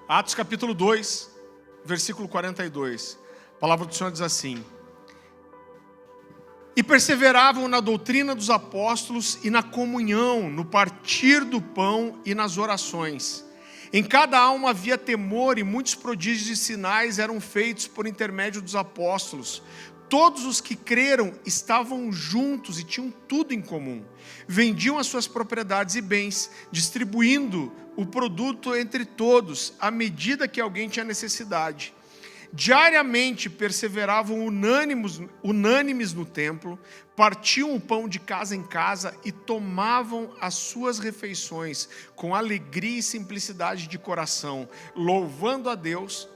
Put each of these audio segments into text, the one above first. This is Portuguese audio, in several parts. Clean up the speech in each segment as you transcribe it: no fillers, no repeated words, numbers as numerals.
Atos capítulo 2, versículo 42. A palavra do Senhor diz assim: e perseveravam na doutrina dos apóstolos e na comunhão, no partir do pão e nas orações. Em cada alma havia temor, e muitos prodígios e sinais eram feitos por intermédio dos apóstolos. Todos os que creram estavam juntos e tinham tudo em comum. Vendiam as suas propriedades e bens, distribuindo o produto entre todos, à medida que alguém tinha necessidade. Diariamente perseveravam unânimes no templo, partiam o pão de casa em casa e tomavam as suas refeições com alegria e simplicidade de coração, louvando a Deus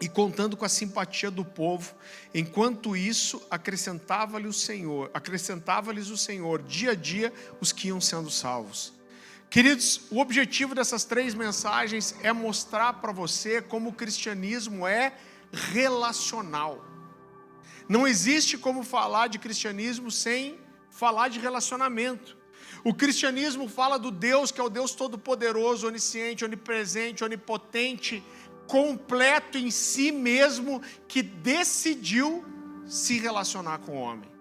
e contando com a simpatia do povo. Enquanto isso, acrescentava-lhes o Senhor dia a dia os que iam sendo salvos. Queridos, o objetivo dessas 3 mensagens é mostrar para você como o cristianismo é relacional. Não existe como falar de cristianismo sem falar de relacionamento. O cristianismo fala do Deus que é o Deus todo-poderoso, onisciente, onipresente, onipotente, completo em si mesmo, que decidiu se relacionar com o homem.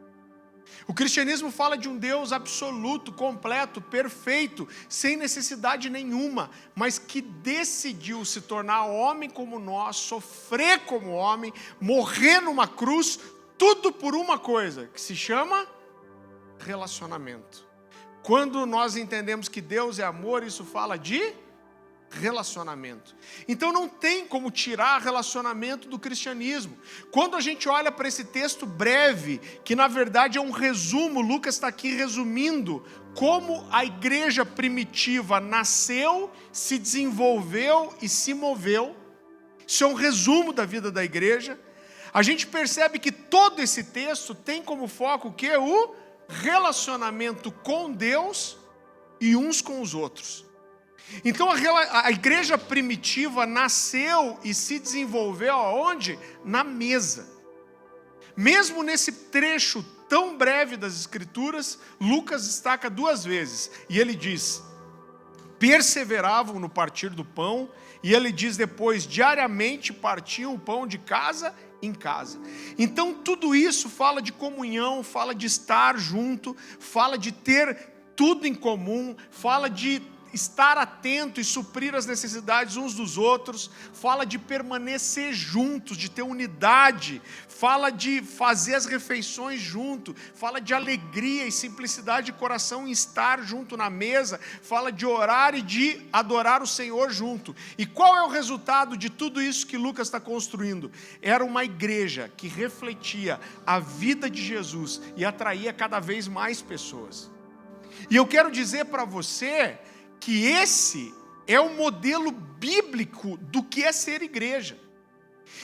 O cristianismo fala de um Deus absoluto, completo, perfeito, sem necessidade nenhuma, mas que decidiu se tornar homem como nós, sofrer como homem, morrer numa cruz, tudo por uma coisa, que se chama relacionamento. Quando nós entendemos que Deus é amor, isso fala de relacionamento. Então não tem como tirar relacionamento do cristianismo. Quando a gente olha para esse texto breve, que na verdade é um resumo, Lucas está aqui resumindo como a igreja primitiva nasceu, se desenvolveu e se moveu. Isso é um resumo da vida da igreja. A gente percebe que todo esse texto tem como foco o quê? O relacionamento com Deus e uns com os outros. Então a igreja primitiva nasceu e se desenvolveu aonde? Na mesa. Mesmo nesse trecho tão breve das Escrituras, Lucas destaca 2 vezes. E ele diz: perseveravam no partir do pão. E ele diz depois: diariamente partiam o pão de casa em casa. Então tudo isso fala de comunhão, fala de estar junto, fala de ter tudo em comum, fala de estar atento e suprir as necessidades uns dos outros, fala de permanecer juntos, de ter unidade, fala de fazer as refeições junto, fala de alegria e simplicidade de coração em estar junto na mesa, fala de orar e de adorar o Senhor junto. E qual é o resultado de tudo isso que Lucas está construindo? Era uma igreja que refletia a vida de Jesus e atraía cada vez mais pessoas. E eu quero dizer para você que esse é o modelo bíblico do que é ser igreja.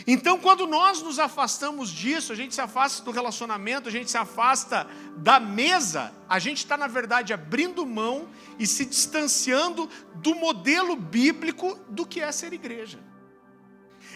Então, quando nós nos afastamos disso, a gente se afasta do relacionamento, a gente se afasta da mesa, a gente está, na verdade, abrindo mão e se distanciando do modelo bíblico do que é ser igreja.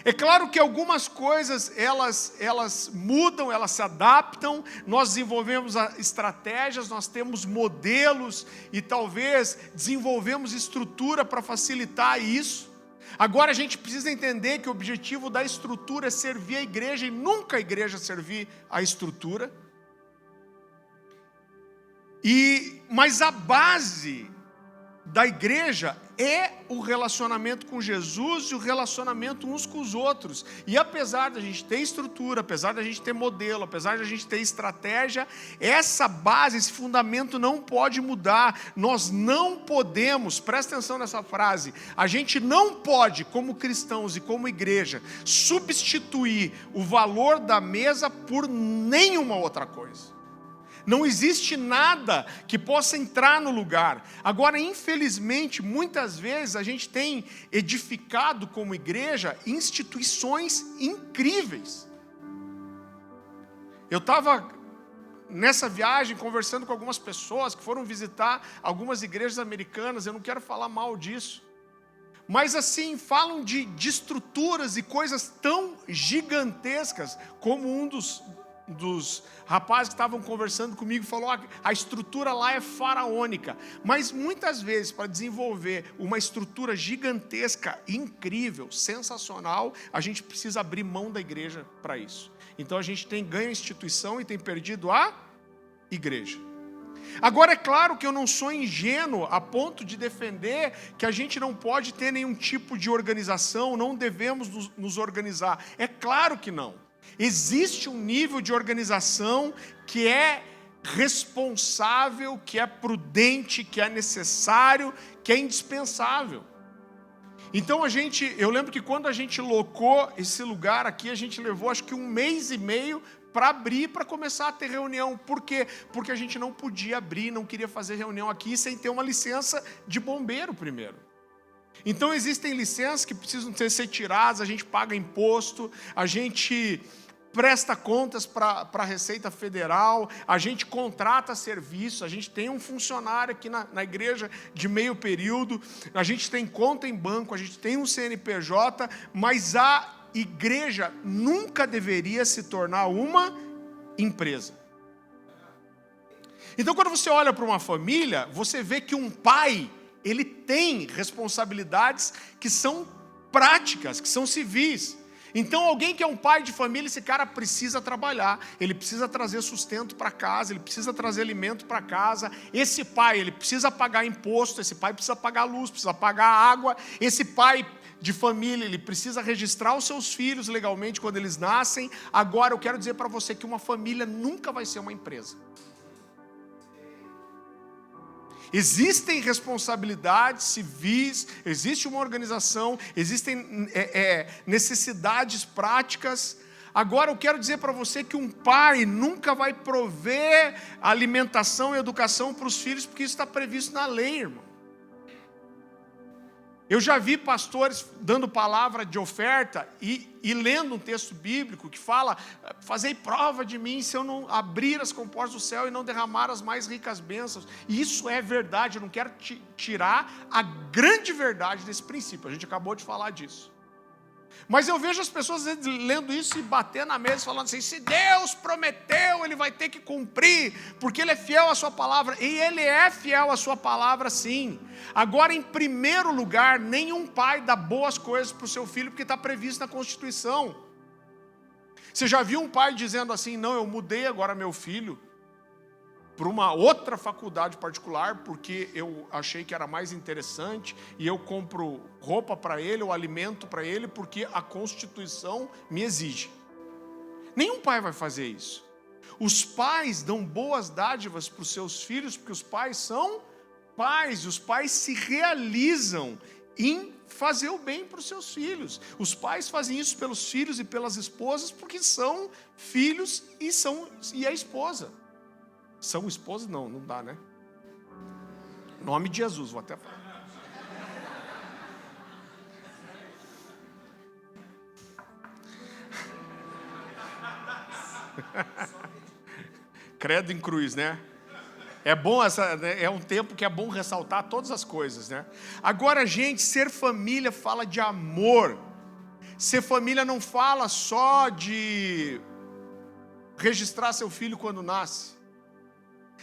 É claro que algumas coisas, elas mudam, elas se adaptam, nós desenvolvemos estratégias, nós temos modelos e talvez desenvolvemos estrutura para facilitar isso. Agora a gente precisa entender que o objetivo da estrutura é servir a igreja e nunca a igreja servir a estrutura. Mas a base da igreja é o relacionamento com Jesus e o relacionamento uns com os outros. E apesar da gente ter estrutura, apesar da gente ter modelo, apesar da gente ter estratégia, essa base, esse fundamento não pode mudar. Nós não podemos, presta atenção nessa frase, a gente não pode, como cristãos e como igreja, substituir o valor da mesa por nenhuma outra coisa. Não existe nada que possa entrar no lugar. Agora, infelizmente, muitas vezes a gente tem edificado como igreja instituições incríveis. Eu estava nessa viagem conversando com algumas pessoas que foram visitar algumas igrejas americanas. Eu não quero falar mal disso. Mas assim, falam de estruturas e coisas tão gigantescas como dos rapazes que estavam conversando comigo falou: a estrutura lá é faraônica. Mas muitas vezes, para desenvolver uma estrutura gigantesca, incrível, sensacional, a gente precisa abrir mão da igreja para isso. Então a gente tem ganho a instituição e tem perdido a igreja. Agora, é claro que eu não sou ingênuo a ponto de defender que a gente não pode ter nenhum tipo de organização, não devemos nos organizar. É claro que não. Existe um nível de organização que é responsável, que é prudente, que é necessário, que é indispensável. Então eu lembro que quando a gente locou esse lugar aqui, a gente levou acho que 1 mês e meio para abrir, para começar a ter reunião. Por quê? Porque a gente não podia abrir, não queria fazer reunião aqui sem ter uma licença de bombeiro primeiro. Então existem licenças que precisam ser tiradas, a gente paga imposto, a gente presta contas para a Receita Federal, a gente contrata serviço, a gente tem um funcionário aqui na igreja de meio período, a gente tem conta em banco, a gente tem um CNPJ, mas a igreja nunca deveria se tornar uma empresa. Então, quando você olha para uma família, você vê que um pai, ele tem responsabilidades que são práticas, que são civis. Então, alguém que é um pai de família, esse cara precisa trabalhar, ele precisa trazer sustento para casa, ele precisa trazer alimento para casa. Esse pai, ele precisa pagar imposto, esse pai precisa pagar luz, precisa pagar água. Esse pai de família, ele precisa registrar os seus filhos legalmente quando eles nascem. Agora, eu quero dizer para você que uma família nunca vai ser uma empresa. Existem responsabilidades civis, existe uma organização, existem necessidades práticas. Agora eu quero dizer para você que um pai nunca vai prover alimentação e educação para os filhos, porque isso está previsto na lei, irmão. Eu já vi pastores dando palavra de oferta e lendo um texto bíblico que fala: fazei prova de mim se eu não abrir as comportas do céu e não derramar as mais ricas bênçãos. E isso é verdade, eu não quero tirar a grande verdade desse princípio, a gente acabou de falar disso. Mas eu vejo as pessoas lendo isso e batendo na mesa, falando assim: se Deus prometeu, Ele vai ter que cumprir, porque Ele é fiel à sua palavra. E Ele é fiel à sua palavra, sim. Agora, em primeiro lugar, nenhum pai dá boas coisas para o seu filho, porque está previsto na Constituição. Você já viu um pai dizendo assim: não, eu mudei agora meu filho para uma outra faculdade particular, porque eu achei que era mais interessante, e eu compro roupa para ele, ou alimento para ele, porque a Constituição me exige. Nenhum pai vai fazer isso. Os pais dão boas dádivas para os seus filhos, porque os pais são pais, e os pais se realizam em fazer o bem para os seus filhos. Os pais fazem isso pelos filhos e pelas esposas, porque são filhos e a esposa. São esposas? Não dá, né? Em nome de Jesus, vou até falar. Credo em cruz, né? É bom é um tempo que é bom ressaltar todas as coisas, né? Agora, gente, ser família fala de amor. Ser família não fala só de registrar seu filho quando nasce.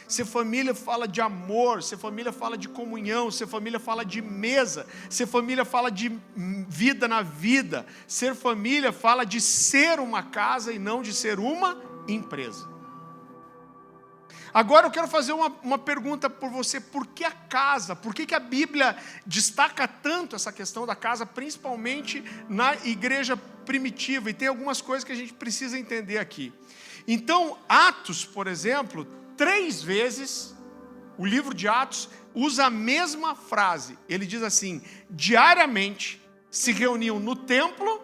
Ser família fala de amor, ser família fala de comunhão, ser família fala de mesa, ser família fala de vida na vida, ser família fala de ser uma casa e não de ser uma empresa. Agora eu quero fazer uma pergunta por você: por que a casa? Por que a Bíblia destaca tanto essa questão da casa, principalmente na igreja primitiva? E tem algumas coisas que a gente precisa entender aqui. Então, Atos, por exemplo, 3 vezes, o livro de Atos usa a mesma frase. Ele diz assim: diariamente se reuniam no templo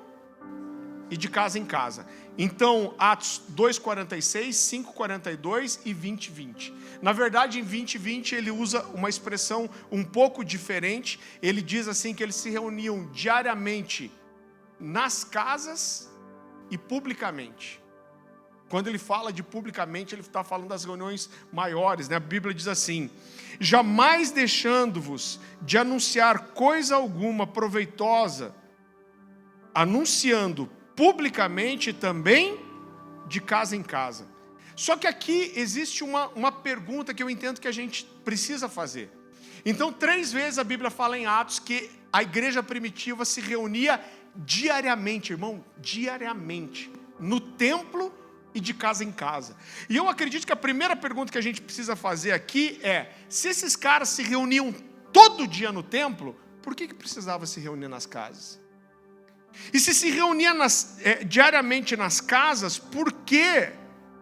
e de casa em casa. Então, Atos 2,46, 5,42 e 20,20. Na verdade, em 20,20 ele usa uma expressão um pouco diferente. Ele diz assim que eles se reuniam diariamente nas casas e publicamente. Quando ele fala de publicamente, ele está falando das reuniões maiores, né? A Bíblia diz assim: jamais deixando-vos de anunciar coisa alguma proveitosa, anunciando publicamente também de casa em casa. Só que aqui existe uma pergunta que eu entendo que a gente precisa fazer. Então, 3 vezes a Bíblia fala em Atos que a igreja primitiva se reunia diariamente, irmão, diariamente, no templo e de casa em casa. E eu acredito que a primeira pergunta que a gente precisa fazer aqui é: se esses caras se reuniam todo dia no templo, por que precisava se reunir nas casas? E se reunia diariamente nas casas, por que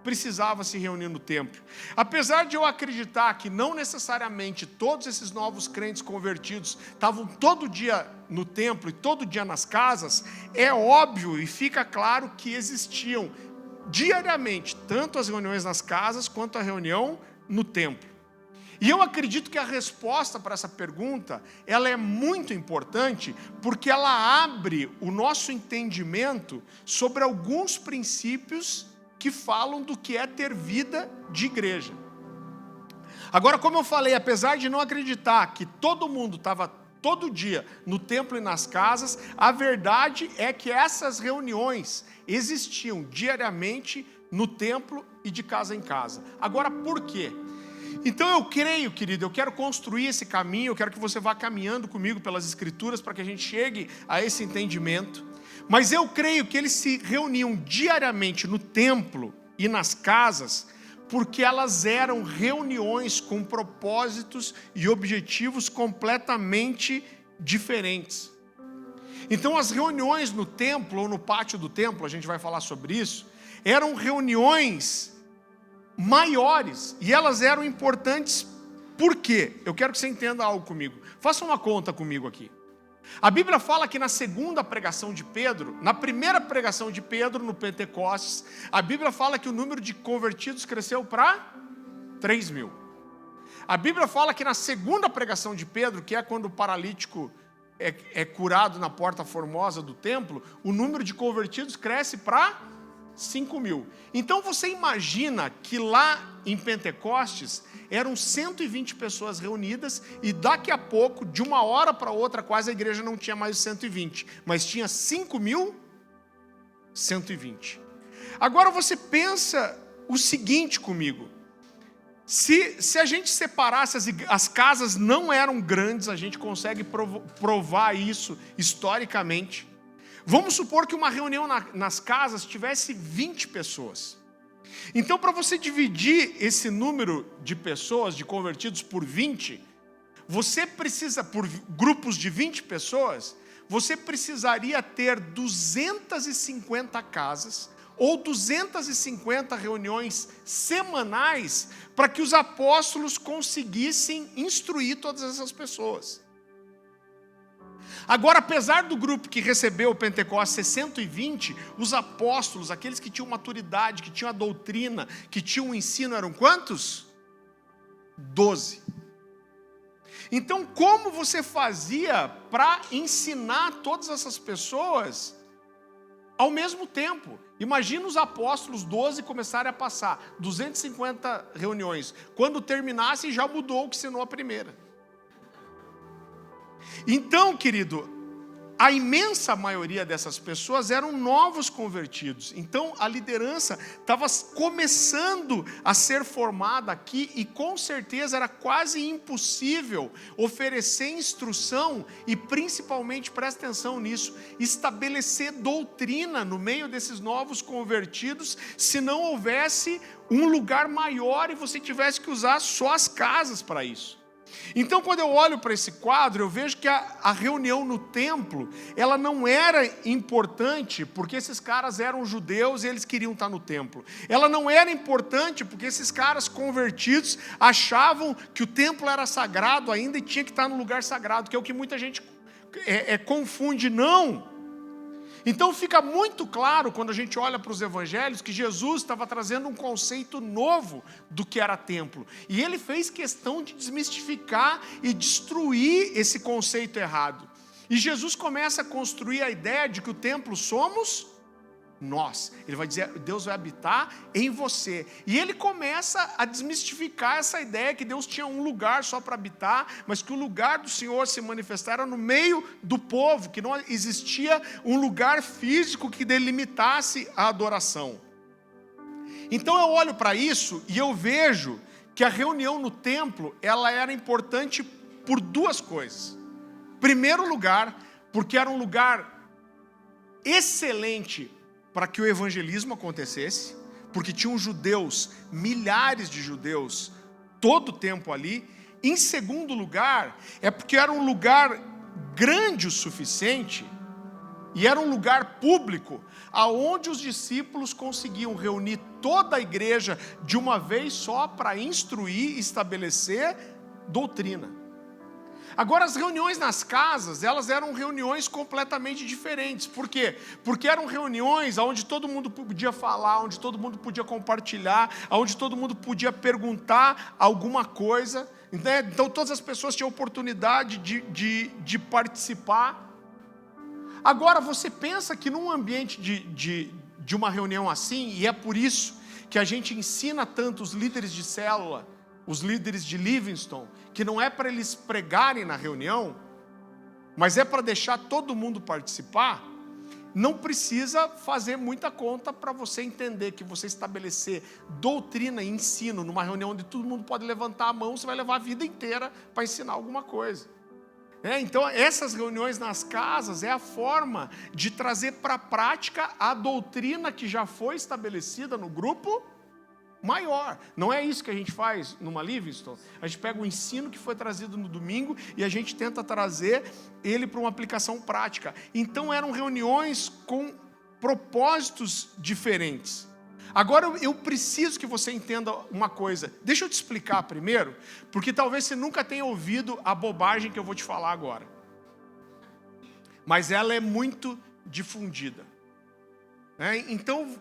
precisava se reunir no templo? Apesar de eu acreditar que não necessariamente todos esses novos crentes convertidos estavam todo dia no templo e todo dia nas casas, é óbvio e fica claro que existiam diariamente tanto as reuniões nas casas quanto a reunião no templo. E eu acredito que a resposta para essa pergunta, ela é muito importante, porque ela abre o nosso entendimento sobre alguns princípios que falam do que é ter vida de igreja. Agora, como eu falei, apesar de não acreditar que todo mundo estava todo dia no templo e nas casas, a verdade é que essas reuniões existiam diariamente no templo e de casa em casa. Agora, por quê? Então eu creio, querido, eu quero construir esse caminho, eu quero que você vá caminhando comigo pelas Escrituras para que a gente chegue a esse entendimento. Mas eu creio que eles se reuniam diariamente no templo e nas casas, porque elas eram reuniões com propósitos e objetivos completamente diferentes. Então as reuniões no templo ou no pátio do templo, a gente vai falar sobre isso, eram reuniões maiores, e elas eram importantes. Por quê? Eu quero que você entenda algo comigo. Faça uma conta comigo aqui. A Bíblia fala que na segunda pregação de Pedro, na primeira pregação de Pedro no Pentecostes, a Bíblia fala que o número de convertidos cresceu para 3.000. A Bíblia fala que na segunda pregação de Pedro, que é quando o paralítico é curado na porta formosa do templo, o número de convertidos cresce para 5.000. Então você imagina que lá em Pentecostes eram 120 pessoas reunidas, e daqui a pouco, de uma hora para outra, quase a igreja não tinha mais 120, mas tinha 5.120. Agora você pensa o seguinte comigo: se a gente separasse, as casas não eram grandes, a gente consegue provar isso historicamente. Vamos supor que uma reunião nas casas tivesse 20 pessoas. Então, para você dividir esse número de pessoas, de convertidos, por 20, você precisa, por grupos de 20 pessoas, você precisaria ter 250 casas ou 250 reuniões semanais para que os apóstolos conseguissem instruir todas essas pessoas. Agora, apesar do grupo que recebeu o Pentecostes ser 120, os apóstolos, aqueles que tinham maturidade, que tinham a doutrina, que tinham o ensino, eram quantos? 12. Então, como você fazia para ensinar todas essas pessoas ao mesmo tempo? Imagina os apóstolos 12 começarem a passar 250 reuniões. Quando terminasse, já mudou o que ensinou a primeira. Então, querido, a imensa maioria dessas pessoas eram novos convertidos. Então, a liderança estava começando a ser formada aqui, e com certeza era quase impossível oferecer instrução e, principalmente, presta atenção nisso, estabelecer doutrina no meio desses novos convertidos, se não houvesse um lugar maior e você tivesse que usar só as casas para isso. Então, quando eu olho para esse quadro, eu vejo que a reunião no templo, ela não era importante porque esses caras eram judeus e eles queriam estar no templo. Ela não era importante porque esses caras convertidos achavam que o templo era sagrado ainda e tinha que estar no lugar sagrado, que é o que muita gente confunde. Não! Então fica muito claro, quando a gente olha para os evangelhos, que Jesus estava trazendo um conceito novo do que era templo. E ele fez questão de desmistificar e destruir esse conceito errado. E Jesus começa a construir a ideia de que o templo somos nós. Ele vai dizer, Deus vai habitar em você. E ele começa a desmistificar essa ideia que Deus tinha um lugar só para habitar, mas que o lugar do Senhor se manifestar era no meio do povo, que não existia um lugar físico que delimitasse a adoração. Então eu olho para isso e eu vejo que a reunião no templo, ela era importante por duas coisas. Primeiro lugar, porque era um lugar excelente para que o evangelismo acontecesse, porque tinham judeus, milhares de judeus, todo o tempo ali. Em segundo lugar, é porque era um lugar grande o suficiente, e era um lugar público, aonde os discípulos conseguiam reunir toda a igreja de uma vez só para instruir e estabelecer doutrina. Agora, as reuniões nas casas, elas eram reuniões completamente diferentes. Por quê? Porque eram reuniões onde todo mundo podia falar, onde todo mundo podia compartilhar, onde todo mundo podia perguntar alguma coisa. Então, todas as pessoas tinham oportunidade de participar. Agora, você pensa que num ambiente de uma reunião assim, e é por isso que a gente ensina tanto os líderes de célula, os líderes de Livingston, que não é para eles pregarem na reunião, mas é para deixar todo mundo participar. Não precisa fazer muita conta para você entender que você estabelecer doutrina e ensino numa reunião onde todo mundo pode levantar a mão, você vai levar a vida inteira para ensinar alguma coisa. Então, essas reuniões nas casas é a forma de trazer para a prática a doutrina que já foi estabelecida no grupo maior. Não é isso que a gente faz numa Livingston? A gente pega o ensino que foi trazido no domingo e a gente tenta trazer ele para uma aplicação prática. Então, eram reuniões com propósitos diferentes. Agora eu preciso que você entenda uma coisa. Deixa eu te explicar primeiro, porque talvez você nunca tenha ouvido a bobagem que eu vou te falar agora. Mas ela é muito difundida. Então,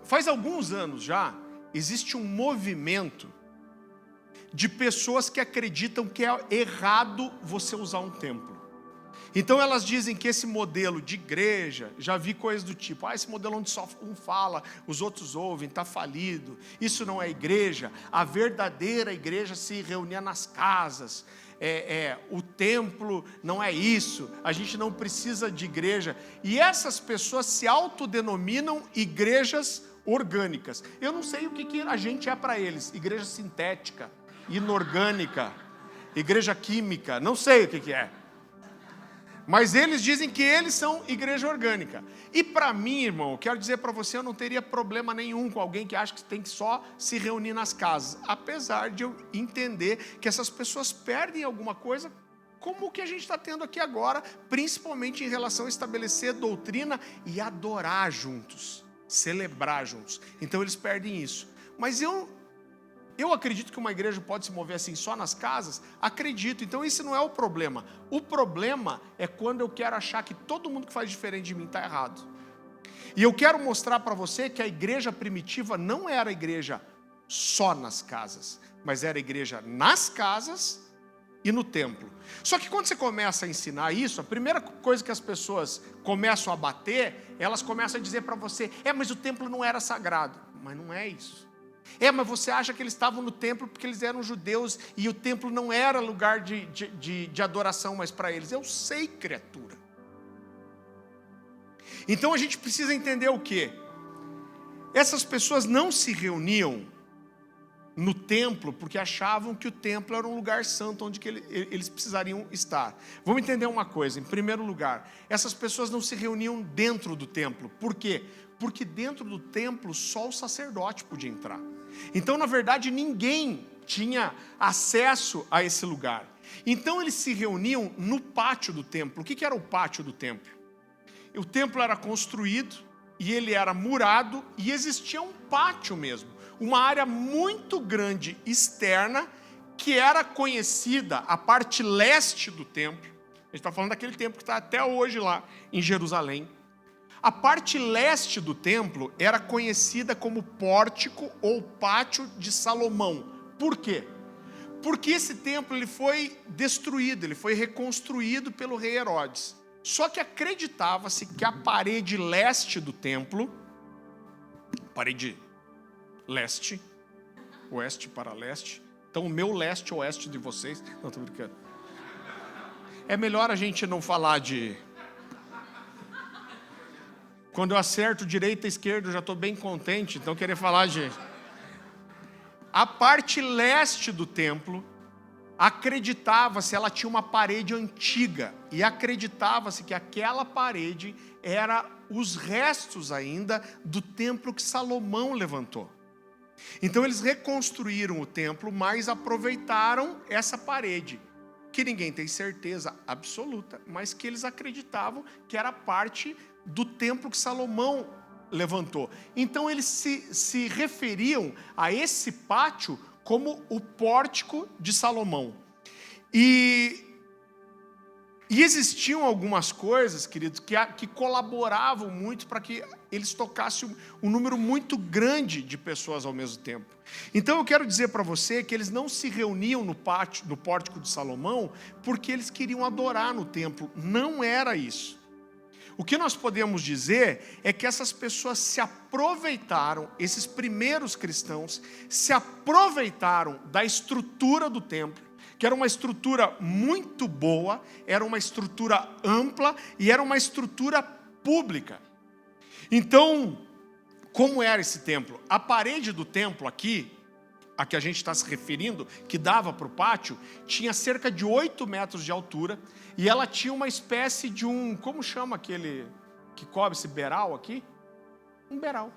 faz alguns anos já, existe um movimento de pessoas que acreditam que é errado você usar um templo. Então elas dizem que esse modelo de igreja, já vi coisas do tipo, esse modelo onde só um fala, os outros ouvem, está falido, isso não é igreja, a verdadeira igreja se reunia nas casas, o templo não é isso, a gente não precisa de igreja, e essas pessoas se autodenominam igrejas orgânicas. Eu não sei o que a gente é para eles, igreja sintética, inorgânica, igreja química, não sei o que é. Mas eles dizem que eles são igreja orgânica. E para mim, irmão, eu quero dizer para você, eu não teria problema nenhum com alguém que acha que tem que só se reunir nas casas. Apesar de eu entender que essas pessoas perdem alguma coisa, como o que a gente está tendo aqui agora, principalmente em relação a estabelecer doutrina e adorar juntos, celebrar juntos. Então eles perdem isso. Mas eu acredito que uma igreja pode se mover assim só nas casas? Acredito, então esse não é o problema. O problema é quando eu quero achar que todo mundo que faz diferente de mim está errado. E eu quero mostrar para você que a igreja primitiva não era a igreja só nas casas, mas era a igreja nas casas e no templo. Só que quando você começa a ensinar isso, a primeira coisa que as pessoas começam a bater, elas começam a dizer para você, mas o templo não era sagrado. Mas não é isso. Mas você acha que eles estavam no templo porque eles eram judeus e o templo não era lugar de adoração mais para eles. Eu sei, criatura. Então a gente precisa entender o quê? Essas pessoas não se reuniam no templo porque achavam que o templo era um lugar santo onde eles precisariam estar. Vamos entender uma coisa. Em primeiro lugar, essas pessoas não se reuniam dentro do templo. Por quê? Porque dentro do templo só o sacerdote podia entrar. Então, na verdade, ninguém tinha acesso a esse lugar. Então, eles se reuniam no pátio do templo. O que era o pátio do templo? O templo era construído e ele era murado e existia um pátio mesmo. Uma área muito grande externa que era conhecida, a parte leste do templo. A gente está falando daquele templo que está até hoje lá em Jerusalém. A parte leste do templo era conhecida como pórtico ou pátio de Salomão. Por quê? Porque esse templo ele foi destruído, ele foi reconstruído pelo rei Herodes. Só que acreditava-se que a parede leste do templo, parede leste, oeste para leste, então o meu leste oeste de vocês, não, estou brincando. É melhor a gente não falar de... Quando eu acerto direita e esquerda, eu já estou bem contente, então eu queria falar de... A parte leste do templo, acreditava-se, ela tinha uma parede antiga, e acreditava-se que aquela parede era os restos ainda do templo que Salomão levantou. Então eles reconstruíram o templo, mas aproveitaram essa parede, que ninguém tem certeza absoluta, mas que eles acreditavam que era parte do templo que Salomão levantou. Então eles se referiam a esse pátio como o pórtico de Salomão. E existiam algumas coisas, queridos, que colaboravam muito para que eles tocassem um número muito grande de pessoas ao mesmo tempo. Então eu quero dizer para você que eles não se reuniam no pórtico de Salomão porque eles queriam adorar no templo. Não era isso. O que nós podemos dizer é que essas pessoas se aproveitaram, esses primeiros cristãos, se aproveitaram da estrutura do templo, que era uma estrutura muito boa, era uma estrutura ampla e era uma estrutura pública. Então, como era esse templo? A parede do templo aqui, a que a gente está se referindo, que dava para o pátio, tinha cerca de 8 metros de altura, e ela tinha uma espécie de como chama aquele que cobre esse beiral aqui? Um beiral.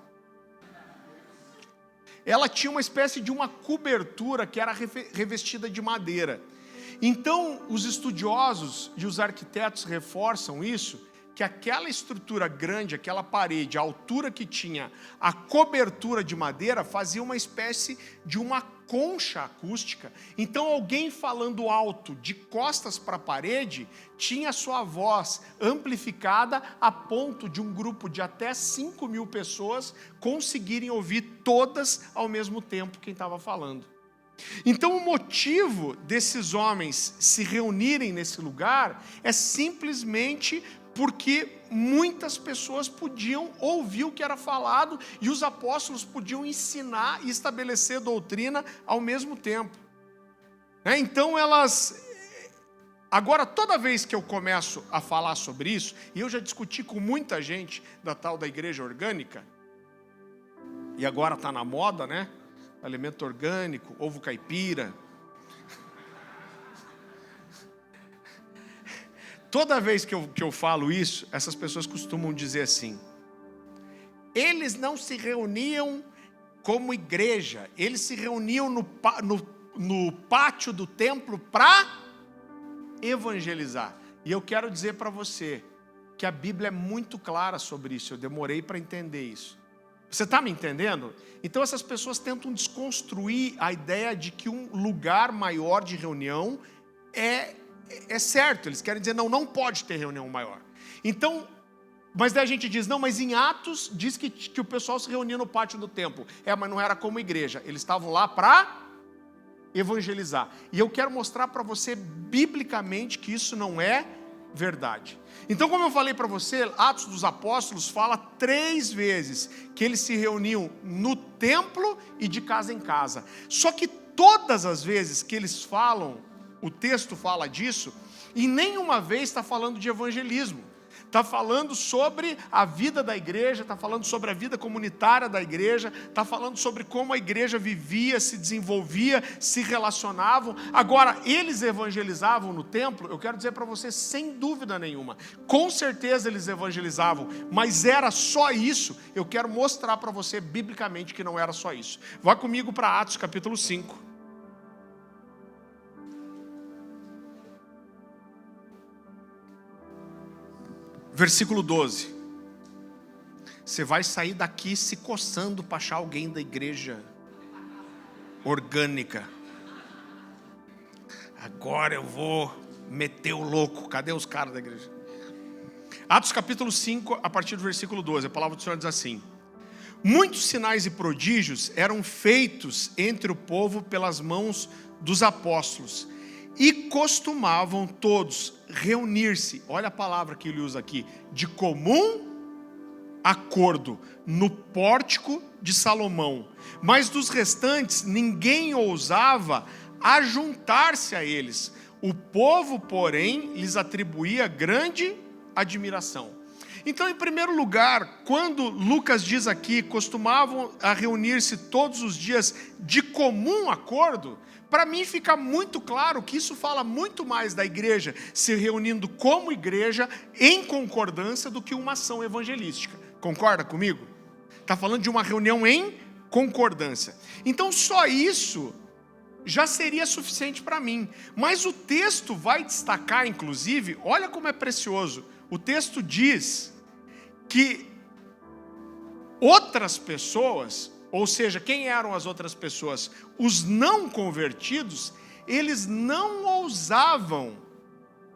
Ela tinha uma espécie de uma cobertura que era revestida de madeira. Então, os estudiosos e os arquitetos reforçam isso, que aquela estrutura grande, aquela parede, a altura que tinha, a cobertura de madeira, fazia uma espécie de uma concha acústica. Então alguém falando alto, de costas para a parede, tinha sua voz amplificada a ponto de um grupo de até 5.000 pessoas conseguirem ouvir todas ao mesmo tempo quem estava falando. Então o motivo desses homens se reunirem nesse lugar é simplesmente porque muitas pessoas podiam ouvir o que era falado e os apóstolos podiam ensinar e estabelecer doutrina ao mesmo tempo. Então agora toda vez que eu começo a falar sobre isso, e eu já discuti com muita gente da tal da igreja orgânica, e agora está na moda, né? Alimento orgânico, ovo caipira. Toda vez que eu falo isso, essas pessoas costumam dizer assim: eles não se reuniam como igreja, eles se reuniam no pátio do templo para evangelizar. E eu quero dizer para você que a Bíblia é muito clara sobre isso, eu demorei para entender isso. Você está me entendendo? Então essas pessoas tentam desconstruir a ideia de que um lugar maior de reunião é certo, eles querem dizer, não pode ter reunião maior. Então, mas daí a gente diz, não, mas em Atos diz que o pessoal se reunia no pátio do templo. Mas não era como igreja, eles estavam lá para evangelizar. E eu quero mostrar para você, biblicamente, que isso não é verdade. Então, como eu falei para você, Atos dos Apóstolos fala 3 vezes que eles se reuniam no templo e de casa em casa. Só que todas as vezes que eles falam, o texto fala disso, e nenhuma vez está falando de evangelismo. Está falando sobre a vida da igreja, está falando sobre a vida comunitária da igreja, está falando sobre como a igreja vivia, se desenvolvia, se relacionavam. Agora, eles evangelizavam no templo? Eu quero dizer para você, sem dúvida nenhuma, com certeza eles evangelizavam, mas era só isso? Eu quero mostrar para você biblicamente que não era só isso. Vá comigo para Atos capítulo 5. Versículo 12. Você vai sair daqui se coçando para achar alguém da igreja orgânica. Agora eu vou meter o louco. Cadê os caras da igreja? Atos capítulo 5, a partir do versículo 12. A palavra do Senhor diz assim: muitos sinais e prodígios eram feitos entre o povo pelas mãos dos apóstolos, e costumavam todos reunir-se, olha a palavra que ele usa aqui, de comum acordo, no pórtico de Salomão. Mas dos restantes, ninguém ousava ajuntar-se a eles. O povo, porém, lhes atribuía grande admiração. Então, em primeiro lugar, quando Lucas diz aqui, costumavam a reunir-se todos os dias de comum acordo, para mim fica muito claro que isso fala muito mais da igreja se reunindo como igreja em concordância do que uma ação evangelística. Concorda comigo? Está falando de uma reunião em concordância. Então só isso já seria suficiente para mim. Mas o texto vai destacar, inclusive, olha como é precioso. O texto diz que outras pessoas, ou seja, quem eram as outras pessoas? Os não convertidos, eles não ousavam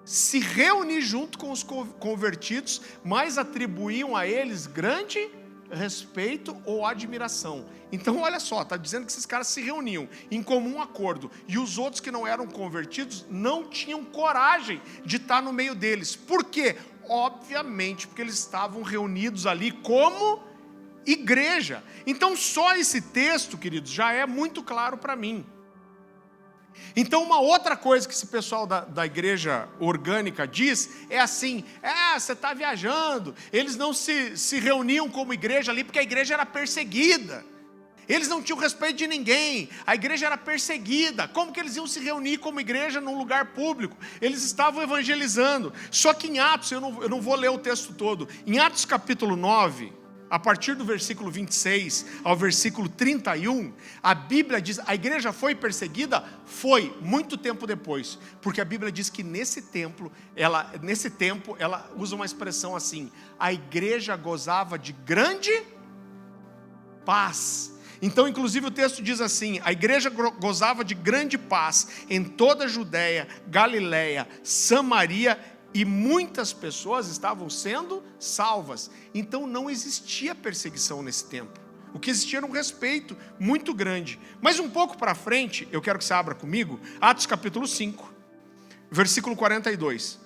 se reunir junto com os convertidos, mas atribuíam a eles grande respeito ou admiração. Então olha só, está dizendo que esses caras se reuniam em comum acordo, e os outros que não eram convertidos não tinham coragem de estar no meio deles. Por quê? Obviamente porque eles estavam reunidos ali como igreja. Então só esse texto, queridos, já é muito claro para mim. Então uma outra coisa que esse pessoal da igreja orgânica diz é assim: você está viajando, eles não se reuniam como igreja ali porque a igreja era perseguida, eles não tinham respeito de ninguém, a igreja era perseguida, como que eles iam se reunir como igreja num lugar público? Eles estavam evangelizando. Só que em Atos, eu não vou ler o texto todo, em Atos capítulo 9, a partir do versículo 26 ao versículo 31, a Bíblia diz, a igreja foi perseguida? Foi, muito tempo depois, porque a Bíblia diz que nesse tempo, ela usa uma expressão assim: a igreja gozava de grande paz. Então, inclusive, o texto diz assim: a igreja gozava de grande paz em toda a Judéia, Galiléia, Samaria, e muitas pessoas estavam sendo salvas. Então não existia perseguição nesse tempo. O que existia era um respeito muito grande. Mas um pouco para frente, eu quero que você abra comigo, Atos capítulo 5, versículo 42.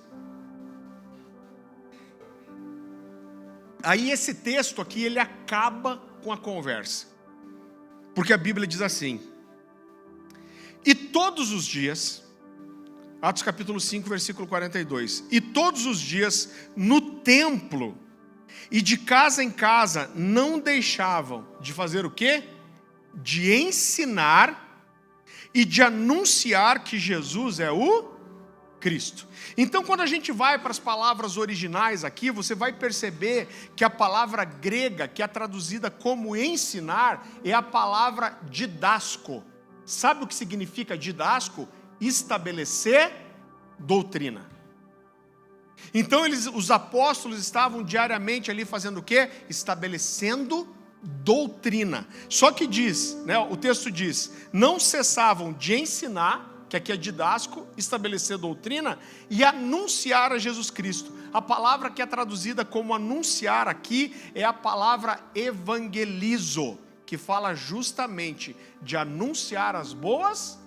Aí esse texto aqui, ele acaba com a conversa. Porque a Bíblia diz assim: e todos os dias, Atos capítulo 5, versículo 42. E todos os dias no templo e de casa em casa não deixavam de fazer o quê? De ensinar e de anunciar que Jesus é o Cristo. Então, quando a gente vai para as palavras originais aqui, você vai perceber que a palavra grega, que é traduzida como ensinar, é a palavra didasco. Sabe o que significa didasco? Estabelecer doutrina. Então os apóstolos estavam diariamente ali fazendo o quê? Estabelecendo doutrina. Só que diz, o texto diz, não cessavam de ensinar, que aqui é didasco, estabelecer doutrina, e anunciar a Jesus Cristo. A palavra que é traduzida como anunciar aqui é a palavra evangelizo, que fala justamente de anunciar as boas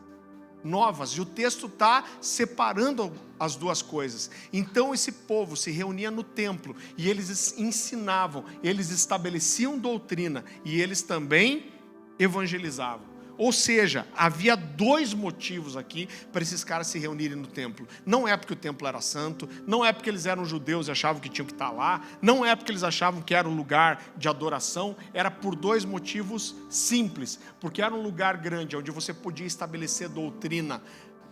novas, e o texto está separando as duas coisas. Então esse povo se reunia no templo, e eles ensinavam, eles estabeleciam doutrina, e eles também evangelizavam. Ou seja, havia dois motivos aqui para esses caras se reunirem no templo. Não é porque o templo era santo, não é porque eles eram judeus e achavam que tinham que estar lá, não é porque eles achavam que era um lugar de adoração, era por dois motivos simples. Porque era um lugar grande, onde você podia estabelecer doutrina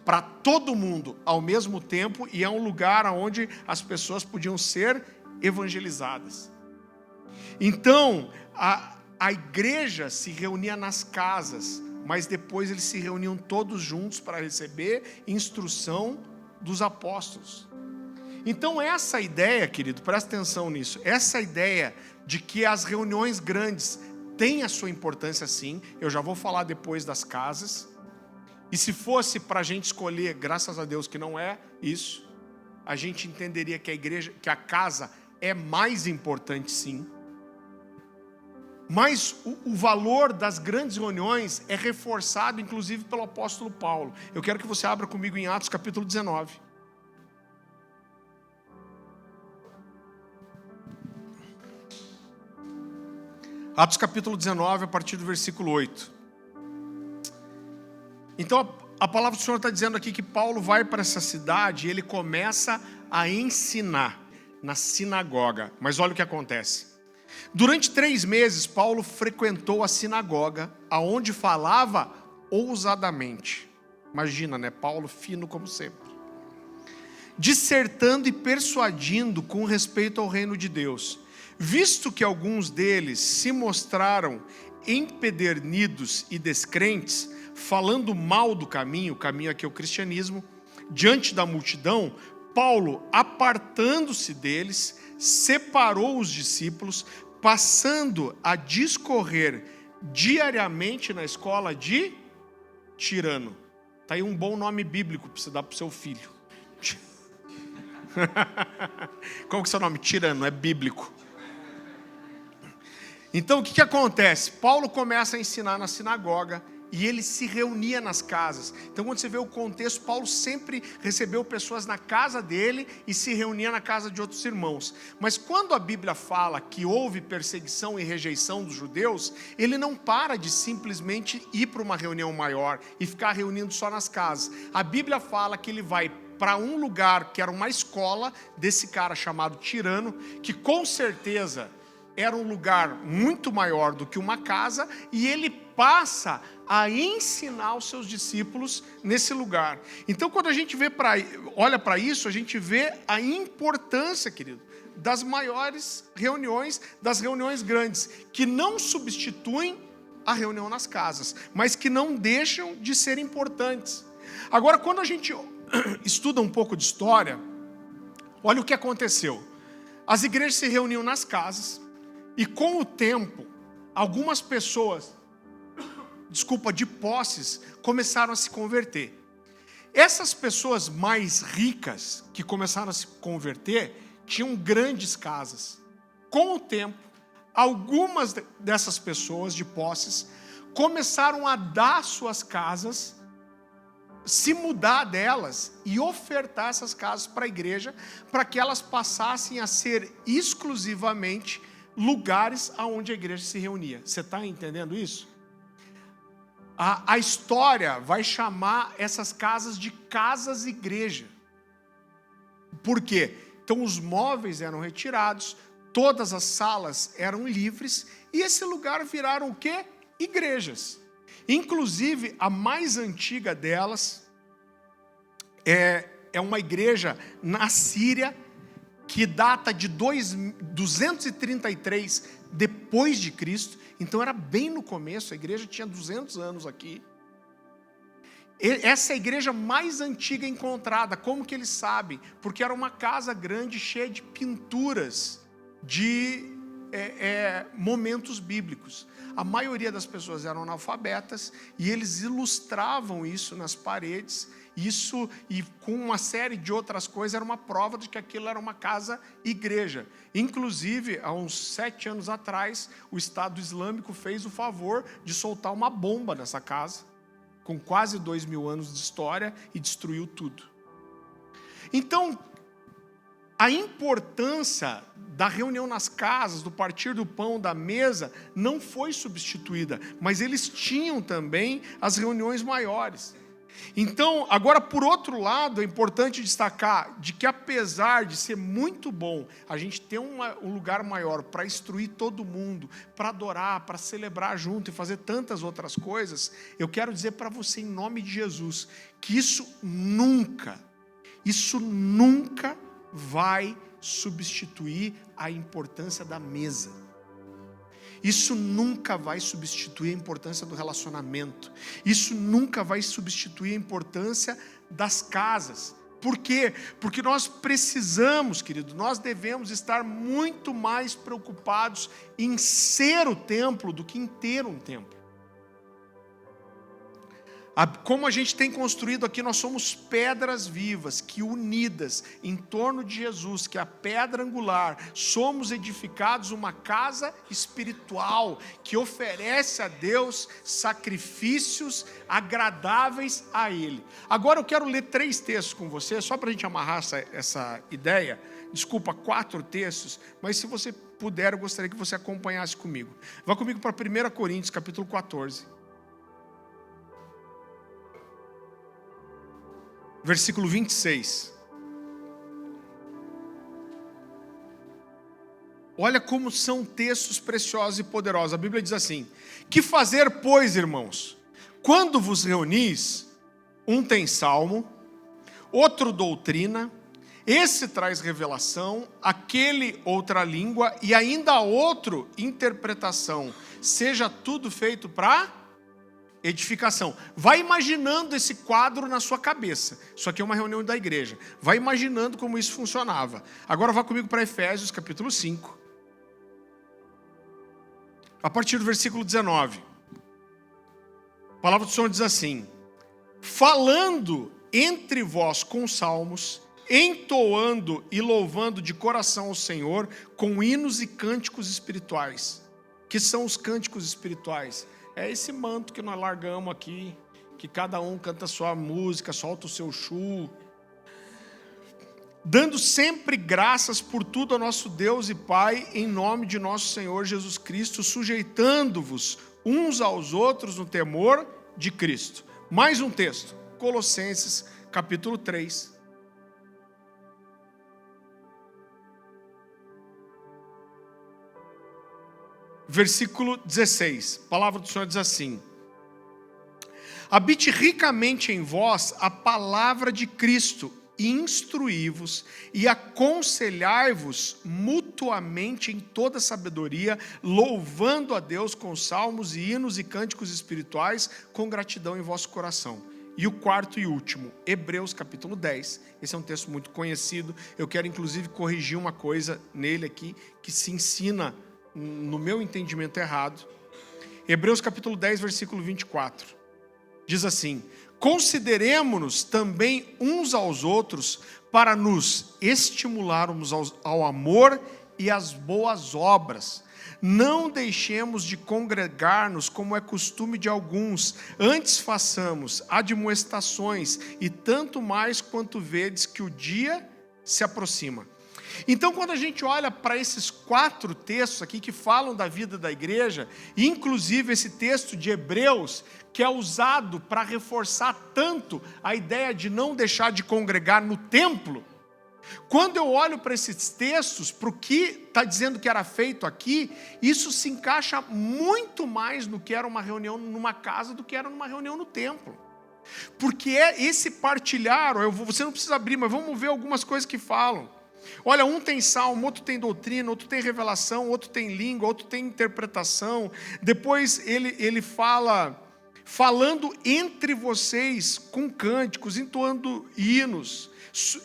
para todo mundo ao mesmo tempo, e é um lugar onde as pessoas podiam ser evangelizadas. Então, a igreja se reunia nas casas, mas depois eles se reuniam todos juntos para receber instrução dos apóstolos. Então essa ideia, querido, presta atenção nisso, essa ideia de que as reuniões grandes têm a sua importância sim, eu já vou falar depois das casas, e se fosse para a gente escolher, graças a Deus que não é isso, a gente entenderia que a igreja, que a casa é mais importante sim. Mas o valor das grandes reuniões é reforçado, inclusive, pelo apóstolo Paulo. Eu quero que você abra comigo em Atos capítulo 19. Atos capítulo 19, a partir do versículo 8. Então, a palavra do Senhor está dizendo aqui que Paulo vai para essa cidade e ele começa a ensinar. na sinagoga. Mas olha o que acontece. Durante 3 meses, Paulo frequentou a sinagoga, aonde falava ousadamente. Imagina, né? Paulo fino como sempre. Dissertando e persuadindo com respeito ao reino de Deus. Visto que alguns deles se mostraram empedernidos e descrentes, falando mal do caminho, o caminho aqui é o cristianismo, diante da multidão, Paulo, apartando-se deles, separou os discípulos, passando a discorrer diariamente na escola de Tirano. Está aí um bom nome bíblico para você dar para o seu filho. Qual que é o seu nome? Tirano, é bíblico. Então o que acontece? Paulo começa a ensinar na sinagoga e ele se reunia nas casas. Então quando você vê o contexto, Paulo sempre recebeu pessoas na casa dele e se reunia na casa de outros irmãos. Mas quando a Bíblia fala que houve perseguição e rejeição dos judeus, ele não para de simplesmente ir para uma reunião maior e ficar reunindo só nas casas. A Bíblia fala que ele vai para um lugar que era uma escola desse cara chamado Tirano, que com certeza era um lugar muito maior do que uma casa, e ele passa a ensinar os seus discípulos nesse lugar. Então, quando a gente olha para isso, a gente vê a importância, querido, das maiores reuniões, das reuniões grandes, que não substituem a reunião nas casas, mas que não deixam de ser importantes. Agora, quando a gente estuda um pouco de história, olha o que aconteceu. As igrejas se reuniam nas casas, e com o tempo, algumas pessoas, de posses, começaram a se converter. Essas pessoas mais ricas, que começaram a se converter, tinham grandes casas. Com o tempo, algumas dessas pessoas de posses, começaram a dar suas casas, se mudar delas e ofertar essas casas para a igreja, para que elas passassem a ser exclusivamente lugares aonde a igreja se reunia. Você está entendendo isso? A história vai chamar essas casas de casas-igreja. Por quê? Então os móveis eram retirados, todas as salas eram livres, e esse lugar viraram o quê? Igrejas. Inclusive, a mais antiga delas é uma igreja na Síria, que data de 233 depois de Cristo. Então era bem no começo, a igreja tinha 200 anos aqui. Essa é a igreja mais antiga encontrada. Como que eles sabem? Porque era uma casa grande, cheia de pinturas de momentos bíblicos. A maioria das pessoas eram analfabetas e eles ilustravam isso nas paredes. Isso, e com uma série de outras coisas, era uma prova de que aquilo era uma casa-igreja. Inclusive, há uns 7 anos atrás, o Estado Islâmico fez o favor de soltar uma bomba nessa casa, com quase 2000 anos de história, e destruiu tudo. Então, a importância da reunião nas casas, do partir do pão, da mesa, não foi substituída, mas eles tinham também as reuniões maiores. Então, agora, por outro lado, é importante destacar de que, apesar de ser muito bom a gente ter um lugar maior para instruir todo mundo, para adorar, para celebrar junto e fazer tantas outras coisas, eu quero dizer para você, em nome de Jesus, que isso nunca vai substituir a importância da mesa. Isso nunca vai substituir a importância do relacionamento. Isso nunca vai substituir a importância das casas. Por quê? Porque nós precisamos, querido, nós devemos estar muito mais preocupados em ser o templo do que em ter um templo. Como a gente tem construído aqui, nós somos pedras vivas que, unidas em torno de Jesus, que é a pedra angular, somos edificados uma casa espiritual que oferece a Deus sacrifícios agradáveis a Ele. Agora eu quero ler 3 textos com você, só para a gente amarrar essa ideia. Desculpa, 4 textos, mas se você puder, eu gostaria que você acompanhasse comigo. Vá comigo para 1 Coríntios, capítulo 14. Versículo 26. Olha como são textos preciosos e poderosos. A Bíblia diz assim: que fazer, pois, irmãos? Quando vos reunis, um tem salmo, outro doutrina, esse traz revelação, aquele outra língua e ainda outro interpretação. Seja tudo feito para edificação. Vai imaginando esse quadro na sua cabeça. Isso aqui é uma reunião da igreja. Vai imaginando como isso funcionava. Agora vá comigo para Efésios capítulo 5. A partir do versículo 19. A palavra do Senhor diz assim: falando entre vós com salmos, entoando e louvando de coração ao Senhor com hinos e cânticos espirituais. Que são os cânticos espirituais? É esse manto que nós largamos aqui, que cada um canta a sua música, solta o seu chu. Dando sempre graças por tudo ao nosso Deus e Pai, em nome de nosso Senhor Jesus Cristo, sujeitando-vos uns aos outros no temor de Cristo. Mais um texto, Colossenses capítulo 3. Versículo 16, a palavra do Senhor diz assim: habite ricamente em vós a palavra de Cristo, e instruí-vos e aconselhai-vos mutuamente em toda sabedoria, louvando a Deus com salmos e hinos e cânticos espirituais, com gratidão em vosso coração. E o quarto e último, Hebreus capítulo 10. Esse é um texto muito conhecido. Eu quero inclusive corrigir uma coisa nele aqui, que se ensina no meu entendimento errado. Hebreus capítulo 10, versículo 24. Diz assim: consideremo-nos também uns aos outros para nos estimularmos ao amor e às boas obras. Não deixemos de congregar-nos como é costume de alguns, antes façamos admoestações, e tanto mais quanto vedes que o dia se aproxima. Então, quando a gente olha para esses 4 textos aqui que falam da vida da igreja, inclusive esse texto de Hebreus, que é usado para reforçar tanto a ideia de não deixar de congregar no templo, quando eu olho para esses textos, para o que está dizendo que era feito aqui, isso se encaixa muito mais no que era uma reunião numa casa do que era numa reunião no templo. Porque é esse partilhar, você não precisa abrir, mas vamos ver algumas coisas que falam. Olha, um tem salmo, outro tem doutrina, outro tem revelação, outro tem língua, outro tem interpretação. Depois ele fala, falando entre vocês com cânticos, entoando hinos.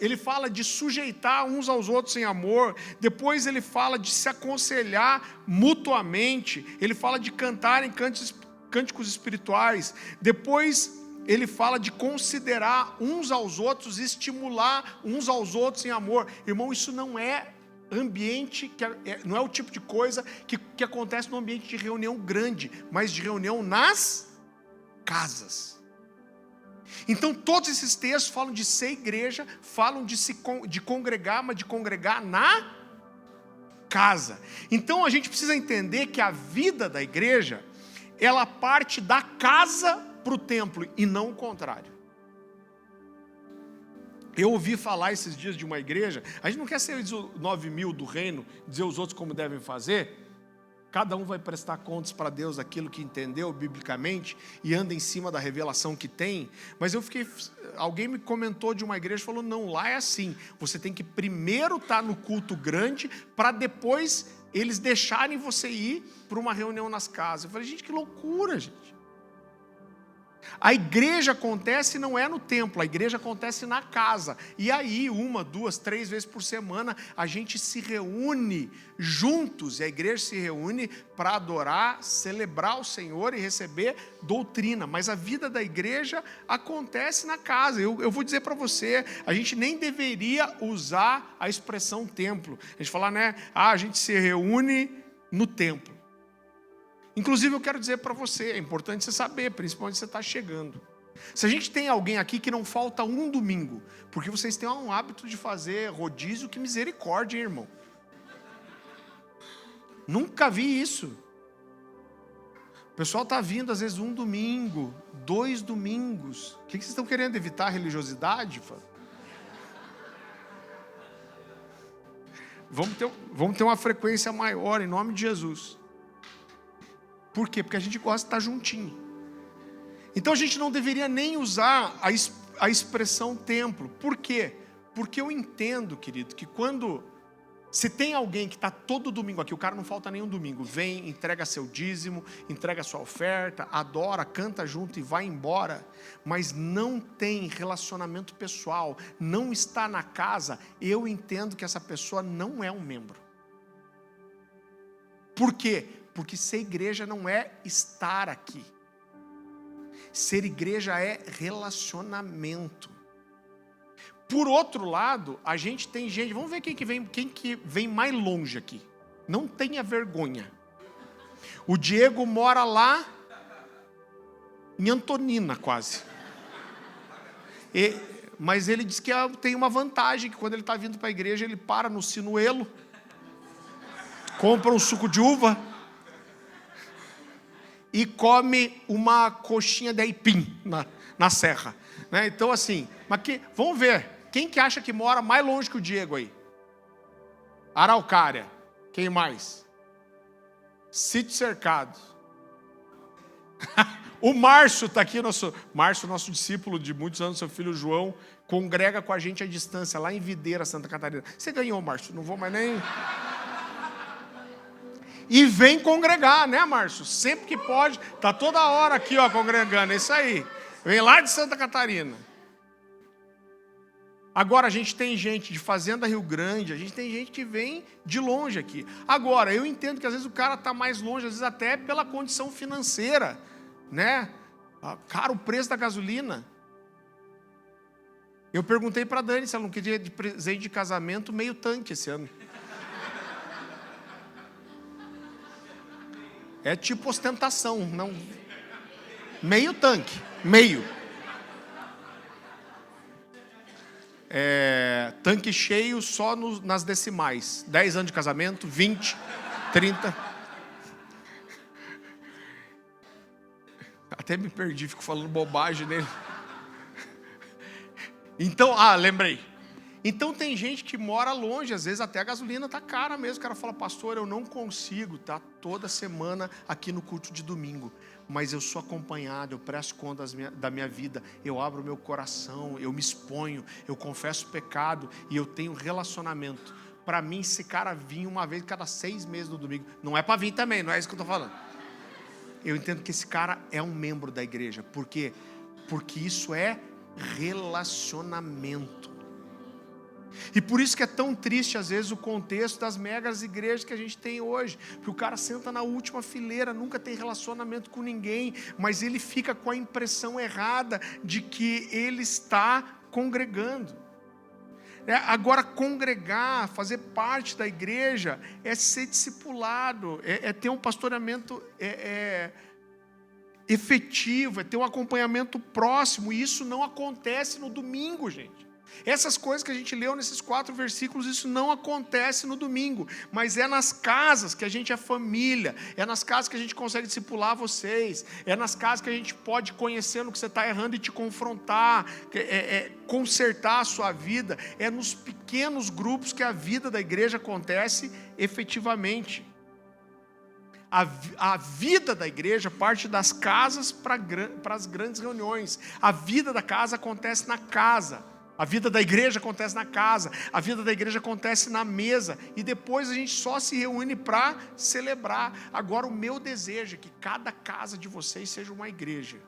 Ele fala de sujeitar uns aos outros em amor. Depois ele fala de se aconselhar mutuamente. Ele fala de cantar em cânticos espirituais. Depois ele fala de considerar uns aos outros, estimular uns aos outros em amor. Irmão, isso não é ambiente, não é o tipo de coisa que acontece no ambiente de reunião grande, mas de reunião nas casas. Então todos esses textos falam de ser igreja, falam de congregar, mas de congregar na casa. Então a gente precisa entender que a vida da igreja, ela parte da casa para o templo e não o contrário. Eu ouvi falar esses dias de uma igreja. A gente não quer ser os 9.000 do reino, dizer aos outros como devem fazer. Cada um vai prestar contas para Deus aquilo que entendeu biblicamente e anda em cima da revelação que tem. Mas alguém me comentou de uma igreja e falou: não, lá é assim, você tem que primeiro estar no culto grande para depois eles deixarem você ir para uma reunião nas casas. Eu falei: gente, que loucura, gente. A igreja acontece não é no templo, a igreja acontece na casa. E aí, 1, 2, 3 vezes por semana, a gente se reúne juntos. E a igreja se reúne para adorar, celebrar o Senhor e receber doutrina. Mas a vida da igreja acontece na casa. Eu vou dizer para você, a gente nem deveria usar a expressão templo. A gente fala, né? A gente se reúne no templo. Inclusive eu quero dizer para você, é importante você saber, principalmente se você está chegando. Se a gente tem alguém aqui que não falta um domingo, porque vocês têm um hábito de fazer rodízio, que misericórdia, hein, irmão? Nunca vi isso. O pessoal está vindo às vezes um domingo, 2 domingos. O que vocês estão querendo evitar? A religiosidade? Vamos ter uma frequência maior, em nome de Jesus. Por quê? Porque a gente gosta de estar juntinho. Então a gente não deveria nem usar a expressão templo. Por quê? Porque eu entendo, querido, que se tem alguém que está todo domingo aqui, o cara não falta nenhum domingo, vem, entrega seu dízimo, entrega sua oferta, adora, canta junto e vai embora, mas não tem relacionamento pessoal, não está na casa, eu entendo que essa pessoa não é um membro. Por quê? Porque ser igreja não é estar aqui. Ser igreja é relacionamento. Por outro lado, a gente tem gente, vamos ver quem que vem mais longe aqui. Não tenha vergonha. O Diego mora lá em Antonina, quase. Mas ele diz que tem uma vantagem, que quando ele está vindo para a igreja, ele para no Sinuelo, compra um suco de uva e come uma coxinha de aipim na serra. Né? Então assim, vamos ver. Quem que acha que mora mais longe que o Diego aí? Araucária. Quem mais? Sítio Cercado. O Márcio está aqui, Márcio, nosso discípulo de muitos anos, seu filho João, congrega com a gente à distância, lá em Videira, Santa Catarina. Você ganhou, Márcio, não vou mais nem... E vem congregar, né, Márcio? Sempre que pode, está toda hora aqui, ó, congregando, é isso aí. Vem lá de Santa Catarina. Agora, a gente tem gente de Fazenda Rio Grande, a gente tem gente que vem de longe aqui. Agora, eu entendo que às vezes o cara está mais longe, às vezes até pela condição financeira, né? Cara, o preço da gasolina. Eu perguntei para a Dani se ela não queria de presente de casamento meio tanque esse ano. É tipo ostentação, não... Meio tanque, meio. Tanque cheio só nas decimais. 10 anos de casamento, 20, 30. Até me perdi, fico falando bobagem nele. Então, lembrei. Então tem gente que mora longe, às vezes até a gasolina está cara mesmo. O cara fala, pastor, eu não consigo estar toda semana aqui no culto de domingo. Mas eu sou acompanhado, eu presto conta da minha vida, eu abro meu coração, eu me exponho, eu confesso pecado e eu tenho relacionamento. Para mim, esse cara vir uma vez cada 6 meses no domingo, não é para vir também, não é isso que eu estou falando. Eu entendo que esse cara é um membro da igreja. Por quê? Porque isso é relacionamento. E por isso que é tão triste às vezes o contexto das megas igrejas que a gente tem hoje, porque o cara senta na última fileira, nunca tem relacionamento com ninguém, mas ele fica com a impressão errada de que ele está congregando. Agora, congregar, fazer parte da igreja, é ser discipulado, é ter um pastoreamento efetivo, é ter um acompanhamento próximo, e isso não acontece no domingo, gente. Essas coisas que a gente leu nesses 4 versículos, isso não acontece no domingo, mas é nas casas que a gente é família, é nas casas que a gente consegue discipular vocês, é nas casas que a gente pode conhecer no que você está errando e te confrontar, consertar a sua vida, é nos pequenos grupos que a vida da igreja acontece efetivamente. A vida da igreja parte das casas para as grandes reuniões, a vida da casa acontece na casa. A vida da igreja acontece na casa, a vida da igreja acontece na mesa, e depois a gente só se reúne para celebrar. Agora, o meu desejo é que cada casa de vocês seja uma igreja.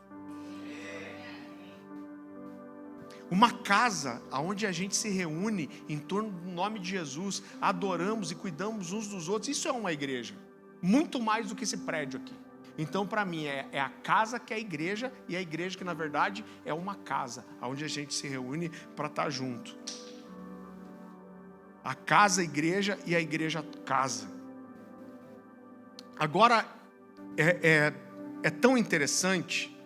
Uma casa onde a gente se reúne em torno do nome de Jesus, adoramos e cuidamos uns dos outros, isso é uma igreja. Muito mais do que esse prédio aqui. Então, para mim, é a casa que é a igreja, e a igreja que, na verdade, é uma casa, onde a gente se reúne para estar junto. A casa, a igreja, e a igreja, a casa. Agora, é tão interessante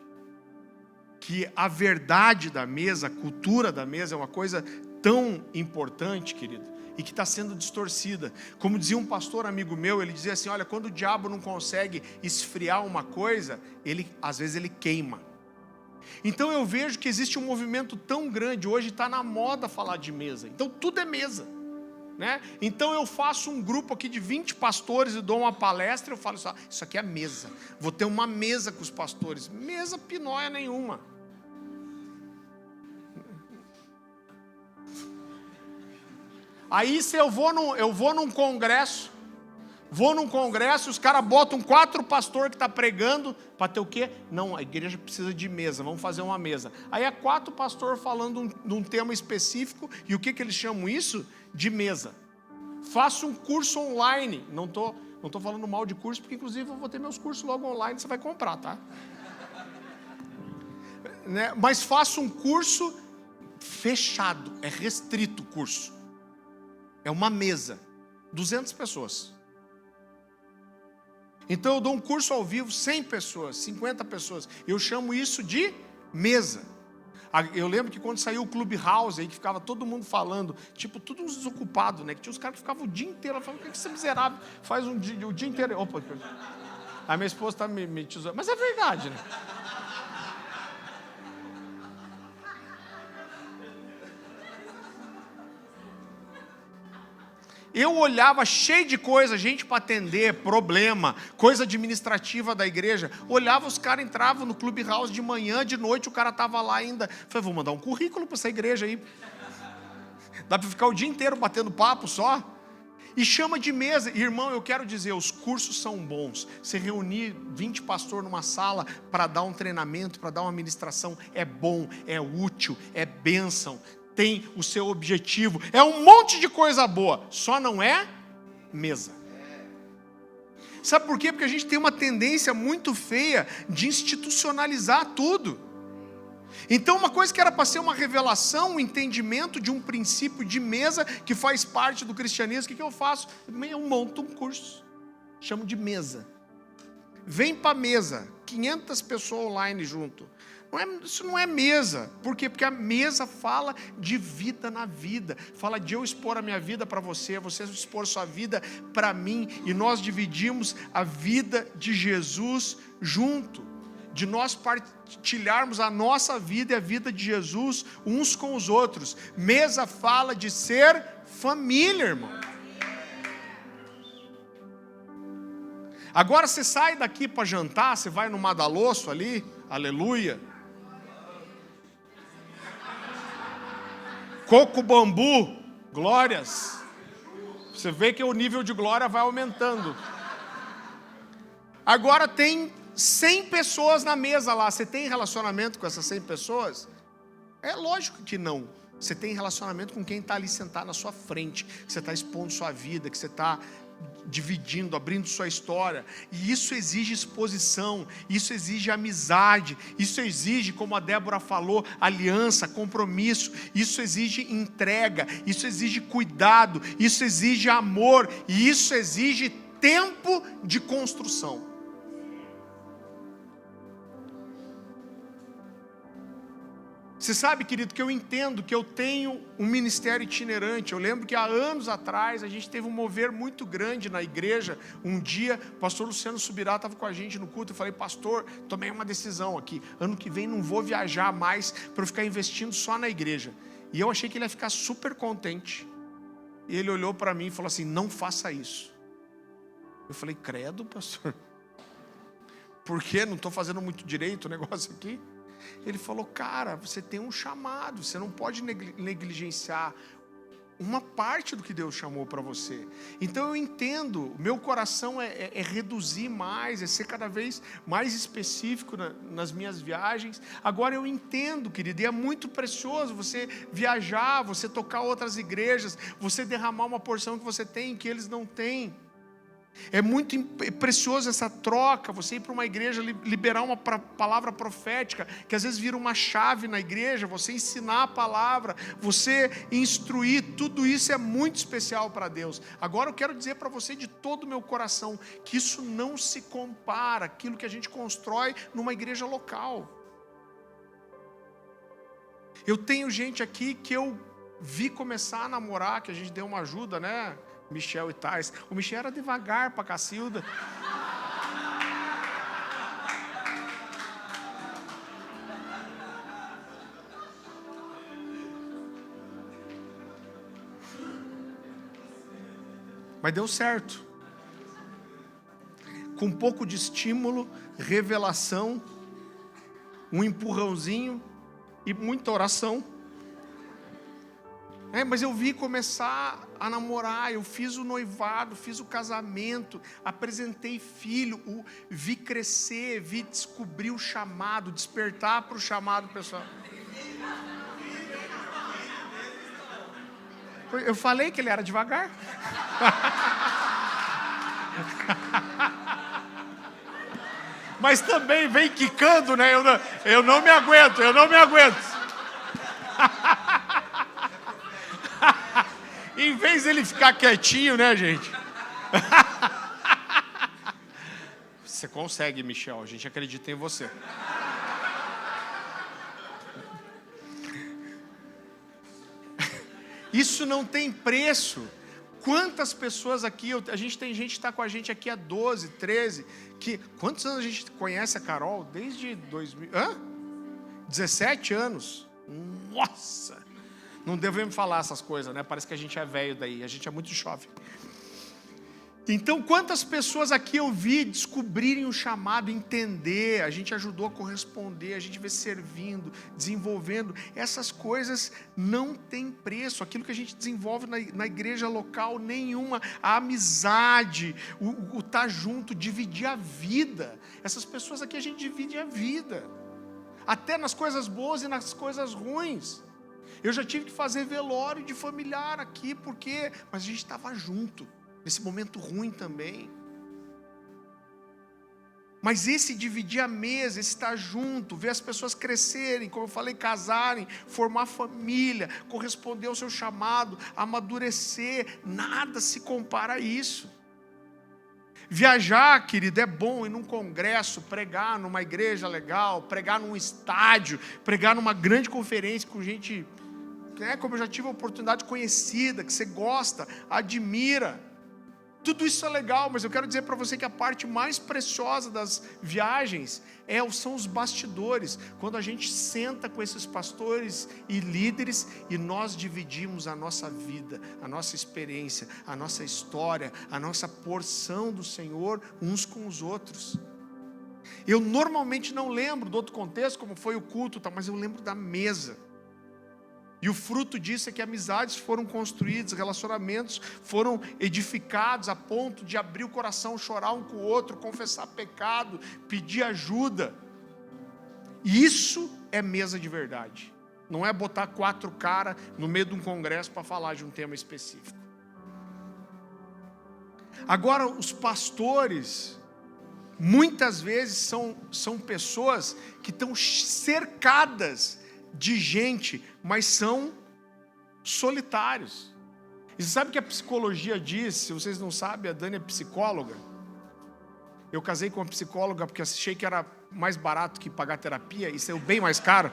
que a verdade da mesa, a cultura da mesa, é uma coisa tão importante, querido, e que está sendo distorcida. Como dizia um pastor amigo meu, ele dizia assim, olha, quando o diabo não consegue esfriar uma coisa, às vezes ele queima. Então eu vejo que existe um movimento tão grande, hoje está na moda falar de mesa, então tudo é mesa. né? Então eu faço um grupo aqui de 20 pastores e dou uma palestra, eu falo isso aqui é mesa. Vou ter uma mesa com os pastores. Mesa pinóia nenhuma. Aí se eu vou num congresso, os caras botam 4 pastores que estão pregando, para ter o quê? Não, a igreja precisa de mesa, vamos fazer uma mesa. Aí é 4 pastores falando de um tema específico, e o que eles chamam isso? De mesa. Faço um curso online, não estou falando mal de curso, porque inclusive eu vou ter meus cursos logo online, você vai comprar, tá? Né? Mas faço um curso fechado, é restrito o curso. É uma mesa, 200 pessoas. Então eu dou um curso ao vivo, 100 pessoas, 50 pessoas. Eu chamo isso de mesa. Eu lembro que quando saiu o Clubhouse, aí que ficava todo mundo falando, tipo, tudo uns desocupados, né? Que tinha os caras que ficavam o dia inteiro, falando, o que esse miserável faz o dia inteiro? Opa, a minha esposa está me tesourando. Mas é verdade, né? Eu olhava cheio de coisa, gente para atender, problema, coisa administrativa da igreja. Olhava, os caras entravam no Clubhouse de manhã, de noite, o cara estava lá ainda. Falei, vou mandar um currículo para essa igreja aí. Dá para ficar o dia inteiro batendo papo só? E chama de mesa. Irmão, eu quero dizer, os cursos são bons. Você reunir 20 pastores numa sala para dar um treinamento, para dar uma ministração, é bom, é útil, é bênção. Tem o seu objetivo, é um monte de coisa boa, só não é mesa. Sabe por quê? Porque a gente tem uma tendência muito feia de institucionalizar tudo. Então uma coisa que era para ser uma revelação, um entendimento de um princípio de mesa, que faz parte do cristianismo, o que eu faço? Eu monto um curso, chamo de mesa. Vem para a mesa, 500 pessoas online junto. Isso não é mesa. Por quê? Porque a mesa fala de vida na vida. Fala de eu expor a minha vida para você expor sua vida para mim. E nós dividimos a vida de Jesus junto. De nós partilharmos a nossa vida e a vida de Jesus uns com os outros. Mesa fala de ser família, irmão. Agora você sai daqui para jantar, você vai no Madalosso ali, aleluia. Coco bambu, glórias. Você vê que o nível de glória vai aumentando. Agora tem 100 pessoas na mesa lá. Você tem relacionamento com essas 100 pessoas? É lógico que não. Você tem relacionamento com quem está ali sentado na sua frente, que você está expondo sua vida, que você está dividindo, abrindo sua história. E isso exige exposição, isso exige amizade, isso exige, como a Débora falou, aliança, compromisso, isso exige entrega, isso exige cuidado, isso exige amor, e isso exige tempo de construção. Você sabe, querido, que eu entendo que eu tenho um ministério itinerante. Eu lembro que há anos atrás a gente teve um mover muito grande na igreja. Um dia, o pastor Luciano Subirá estava com a gente no culto. Eu falei, pastor, tomei uma decisão aqui. Ano que vem não vou viajar mais para eu ficar investindo só na igreja. E eu achei que ele ia ficar super contente. E ele olhou para mim e falou assim, não faça isso. Eu falei, credo, pastor. Por quê? Não estou fazendo muito direito o negócio aqui? Ele falou, cara, você tem um chamado, você não pode negligenciar uma parte do que Deus chamou para você. Então eu entendo, o meu coração é reduzir mais, é ser cada vez mais específico nas minhas viagens. Agora eu entendo, querido, e é muito precioso você viajar, você tocar outras igrejas, você derramar uma porção que você tem que eles não têm. É muito precioso essa troca, você ir para uma igreja, liberar uma palavra profética, que às vezes vira uma chave na igreja, você ensinar a palavra, você instruir, tudo isso é muito especial para Deus. Agora eu quero dizer para você de todo o meu coração, que isso não se compara àquilo que a gente constrói numa igreja local. Eu tenho gente aqui que eu vi começar a namorar, que a gente deu uma ajuda, né? Michel e Tais. O Michel era devagar para Cacilda. Mas deu certo. Com um pouco de estímulo, revelação, um empurrãozinho e muita oração. Mas eu vi começar a namorar, eu fiz o noivado, fiz o casamento, apresentei filho, vi crescer, vi descobrir o chamado, despertar para o chamado, pessoal. Eu falei que ele era devagar. Mas também vem quicando, né? Eu não me aguento. Em vez dele ficar quietinho, né, gente? Você consegue, Michel, a gente acredita em você. Isso não tem preço. Quantas pessoas aqui, a gente tem gente que está com a gente aqui há 12, 13, quantos anos a gente conhece a Carol? Desde 17 anos. Nossa! Não devemos falar essas coisas, né? Parece que a gente é velho daí, a gente é muito jovem. Então, quantas pessoas aqui eu vi descobrirem o chamado, entender, a gente ajudou a corresponder, a gente vê servindo, desenvolvendo. Essas coisas não têm preço. Aquilo que a gente desenvolve na igreja local, nenhuma. A amizade, o estar junto, dividir a vida. Essas pessoas aqui a gente divide a vida. Até nas coisas boas e nas coisas ruins. Eu já tive que fazer velório de familiar aqui, porque mas a gente estava junto, nesse momento ruim também. Mas esse dividir a mesa, esse estar junto, ver as pessoas crescerem, como eu falei, casarem, formar família, corresponder ao seu chamado, amadurecer, nada se compara a isso. Viajar, querido, é bom ir num congresso, pregar numa igreja legal, pregar num estádio, pregar numa grande conferência com gente, como eu já tive a oportunidade conhecida, que você gosta, admira. Tudo isso é legal, mas eu quero dizer para você que a parte mais preciosa das viagens são os bastidores. Quando a gente senta com esses pastores e líderes e nós dividimos a nossa vida, a nossa experiência, a nossa história, a nossa porção do Senhor uns com os outros. Eu normalmente não lembro do outro contexto, como foi o culto, mas eu lembro da mesa. E o fruto disso é que amizades foram construídas, relacionamentos foram edificados a ponto de abrir o coração, chorar um com o outro, confessar pecado, pedir ajuda. E isso é mesa de verdade. Não é botar 4 caras no meio de um congresso para falar de um tema específico. Agora, os pastores, muitas vezes são pessoas que estão cercadas de gente, mas são solitários. E você sabe o que a psicologia diz? Se vocês não sabem, a Dani é psicóloga. Eu casei com uma psicóloga porque achei que era mais barato que pagar terapia e saiu bem mais caro.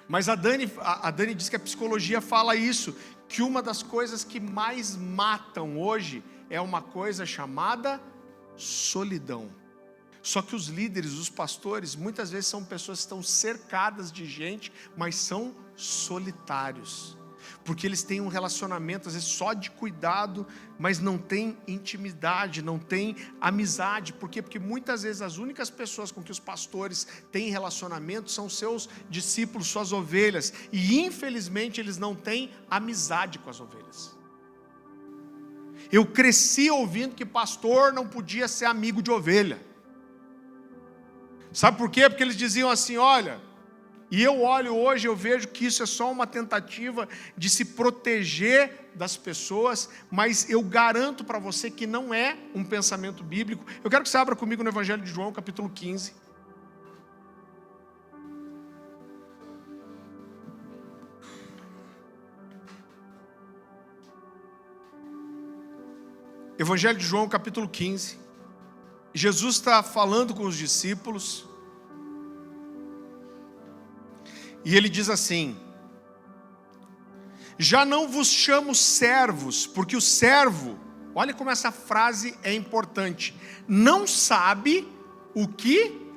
Mas a Dani diz que a psicologia fala isso, que uma das coisas que mais matam hoje é uma coisa chamada solidão. Só que os líderes, os pastores, muitas vezes são pessoas que estão cercadas de gente, mas são solitários. Porque eles têm um relacionamento, às vezes, só de cuidado, mas não tem intimidade, não tem amizade. Por quê? Porque muitas vezes as únicas pessoas com que os pastores têm relacionamento são seus discípulos, suas ovelhas. E infelizmente eles não têm amizade com as ovelhas. Eu cresci ouvindo que pastor não podia ser amigo de ovelha. Sabe por quê? Porque eles diziam assim, olha, e eu olho hoje, eu vejo que isso é só uma tentativa de se proteger das pessoas, mas eu garanto para você que não é um pensamento bíblico. Eu quero que você abra comigo no Evangelho de João, capítulo 15. Evangelho de João, capítulo 15. Jesus está falando com os discípulos. E ele diz assim: já não vos chamo servos, porque o servo, olha como essa frase é importante, não sabe o que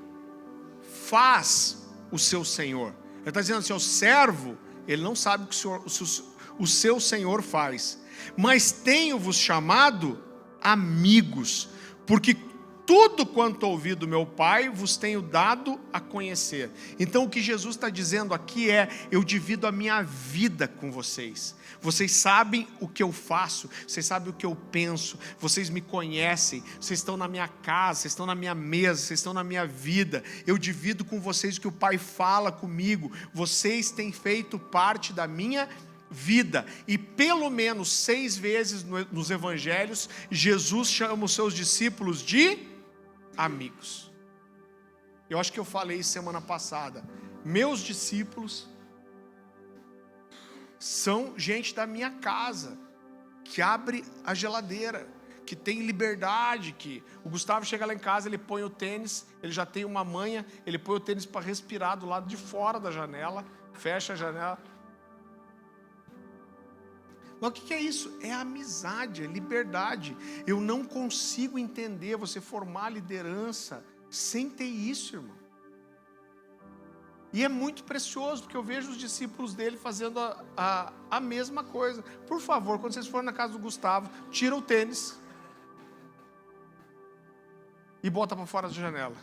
faz o seu senhor. Ele está dizendo assim, o servo, ele não sabe o que o seu Senhor faz. Mas tenho-vos chamado amigos, porque tudo quanto ouvi do meu Pai vos tenho dado a conhecer. Então o que Jesus está dizendo aqui é: eu divido a minha vida com vocês. Vocês sabem o que eu faço, vocês sabem o que eu penso, vocês me conhecem, vocês estão na minha casa, vocês estão na minha mesa, vocês estão na minha vida. Eu divido com vocês o que o Pai fala comigo. Vocês têm feito parte da minha vida. E pelo menos 6 vezes nos evangelhos, Jesus chama os seus discípulos de amigos. Eu acho que eu falei semana passada. Meus discípulos são gente da minha casa, que abre a geladeira, que tem liberdade, que o Gustavo chega lá em casa, ele põe o tênis, ele já tem uma manha, ele põe o tênis para respirar do lado de fora da janela, fecha a janela. Mas o que é isso? É amizade, é liberdade. Eu não consigo entender você formar liderança sem ter isso, irmão. E é muito precioso, porque eu vejo os discípulos dele fazendo a mesma coisa. Por favor, quando vocês forem na casa do Gustavo, tira o tênis e bota para fora da janela.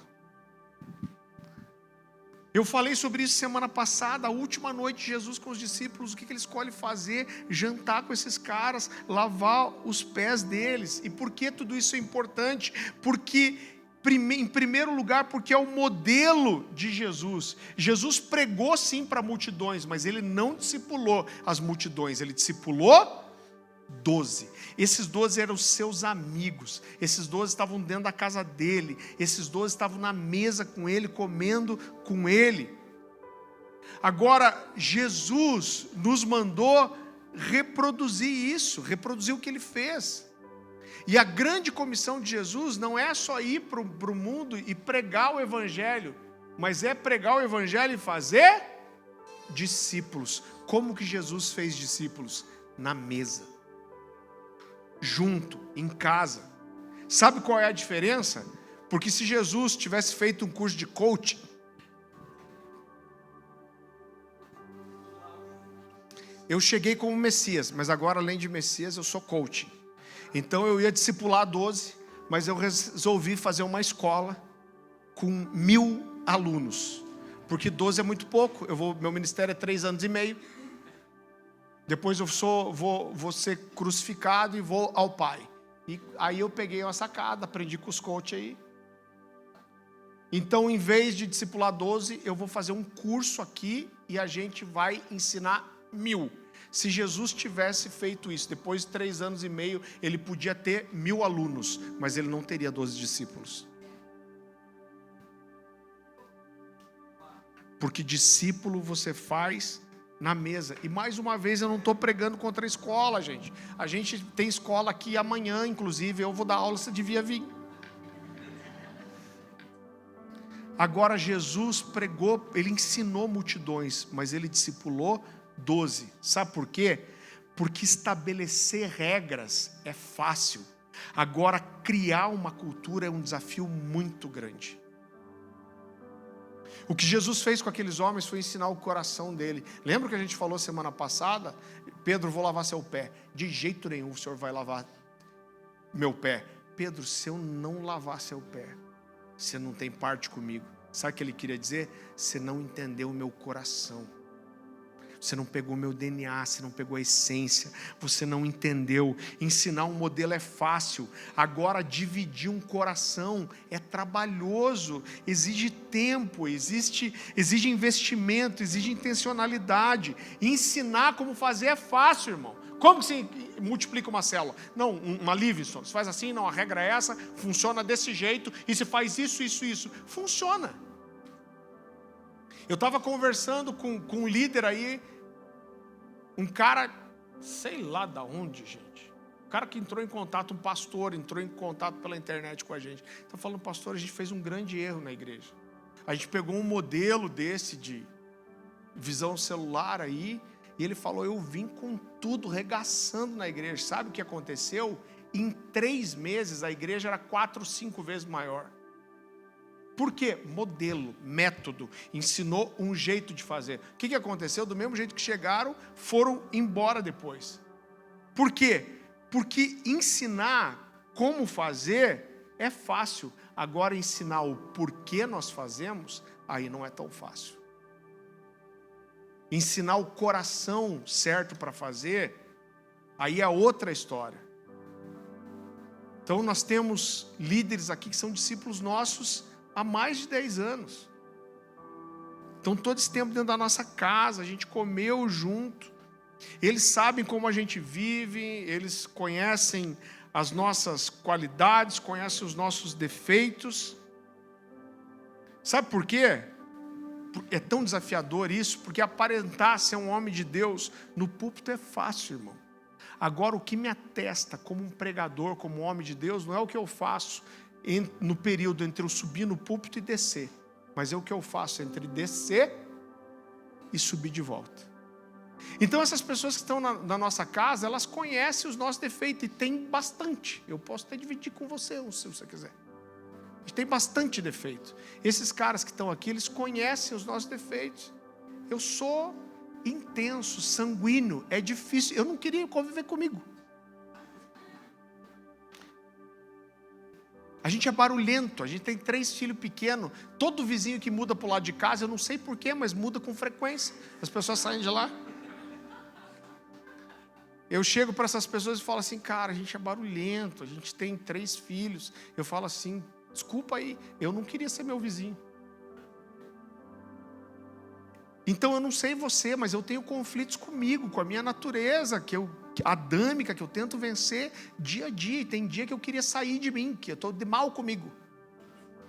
Eu falei sobre isso semana passada, a última noite de Jesus com os discípulos, o que ele escolhe fazer? Jantar com esses caras, lavar os pés deles. E por que tudo isso é importante? Porque, em primeiro lugar, porque é o modelo de Jesus. Jesus pregou sim para multidões, mas ele não discipulou as multidões, ele discipulou 12. Esses 12 eram os seus amigos. Esses 12 estavam dentro da casa dele. Esses 12 estavam na mesa com ele, comendo com ele. Agora, Jesus nos mandou reproduzir isso, reproduzir o que ele fez. E a grande comissão de Jesus não é só ir para o mundo e pregar o evangelho, mas é pregar o evangelho e fazer discípulos. Como que Jesus fez discípulos? Na mesa, junto, em casa. Sabe qual é a diferença? Porque se Jesus tivesse feito um curso de coaching, eu cheguei como Messias, mas agora além de Messias eu sou coaching. Então eu ia discipular 12, mas eu resolvi fazer uma escola com 1000 alunos, porque 12 é muito pouco. Meu ministério é 3 anos e meio. Depois eu vou ser crucificado e vou ao Pai. E aí eu peguei uma sacada, aprendi com os coaches aí. Então, em vez de discipular 12, eu vou fazer um curso aqui e a gente vai ensinar 1000. Se Jesus tivesse feito isso, depois de 3 anos e meio, ele podia ter 1000 alunos, mas ele não teria 12 discípulos. Porque discípulo você faz na mesa. E mais uma vez, eu não estou pregando contra a escola, gente. A gente tem escola aqui amanhã, inclusive, eu vou dar aula, você devia vir. Agora, Jesus pregou, ele ensinou multidões, mas ele discipulou 12. Sabe por quê? Porque estabelecer regras é fácil. Agora, criar uma cultura é um desafio muito grande. O que Jesus fez com aqueles homens foi ensinar o coração dele. Lembra que a gente falou semana passada? Pedro, vou lavar seu pé. De jeito nenhum o Senhor vai lavar meu pé. Pedro, se eu não lavar seu pé, você não tem parte comigo. Sabe o que ele queria dizer? Você não entendeu o meu coração. Você não pegou o meu DNA, você não pegou a essência, você não entendeu. Ensinar um modelo é fácil. Agora, dividir um coração é trabalhoso, exige tempo, exige investimento, exige intencionalidade. Ensinar como fazer é fácil, irmão. Como que você multiplica uma célula? Não, uma Livingston. Você faz assim, não, a regra é essa, funciona desse jeito, e se faz isso. Funciona. Eu estava conversando com um líder aí, um cara, sei lá da onde, gente. Um cara que entrou em contato, um pastor, entrou em contato pela internet com a gente. Está falando, pastor, a gente fez um grande erro na igreja. A gente pegou um modelo desse de visão celular aí, e ele falou, eu vim com tudo, regaçando na igreja. Sabe o que aconteceu? Em 3 meses, a igreja era 4 ou 5 vezes maior. Por quê? Modelo, método, ensinou um jeito de fazer. O que aconteceu? Do mesmo jeito que chegaram, foram embora depois. Por quê? Porque ensinar como fazer é fácil. Agora ensinar o porquê nós fazemos, aí não é tão fácil. Ensinar o coração certo para fazer, aí é outra história. Então nós temos líderes aqui que são discípulos nossos há mais de 10 anos. Então todo esse tempo dentro da nossa casa, a gente comeu junto. Eles sabem como a gente vive, eles conhecem as nossas qualidades, conhecem os nossos defeitos. Sabe por quê? É tão desafiador isso, porque aparentar ser um homem de Deus no púlpito é fácil, irmão. Agora, o que me atesta como um pregador, como um homem de Deus, não é o que eu faço no período entre eu subir no púlpito e descer, mas é o que eu faço entre descer e subir de volta. Então essas pessoas que estão na nossa casa, elas conhecem os nossos defeitos, e tem bastante. Eu posso até dividir com você, se você quiser. A gente tem bastante defeito. Esses caras que estão aqui, eles conhecem os nossos defeitos. Eu sou intenso, sanguíneo, é difícil. Eu não queria conviver comigo. A gente é barulhento, a gente tem 3 filhos pequenos. Todo vizinho que muda para o lado de casa, eu não sei porquê, mas muda com frequência. As pessoas saem de lá. Eu chego para essas pessoas e falo assim, cara, a gente é barulhento, a gente tem 3 filhos. Eu falo assim, desculpa aí, eu não queria ser meu vizinho. Então eu não sei você, mas eu tenho conflitos comigo, com a minha natureza, adâmica, que eu tento vencer dia a dia. E tem dia que eu queria sair de mim, que eu estou de mal comigo.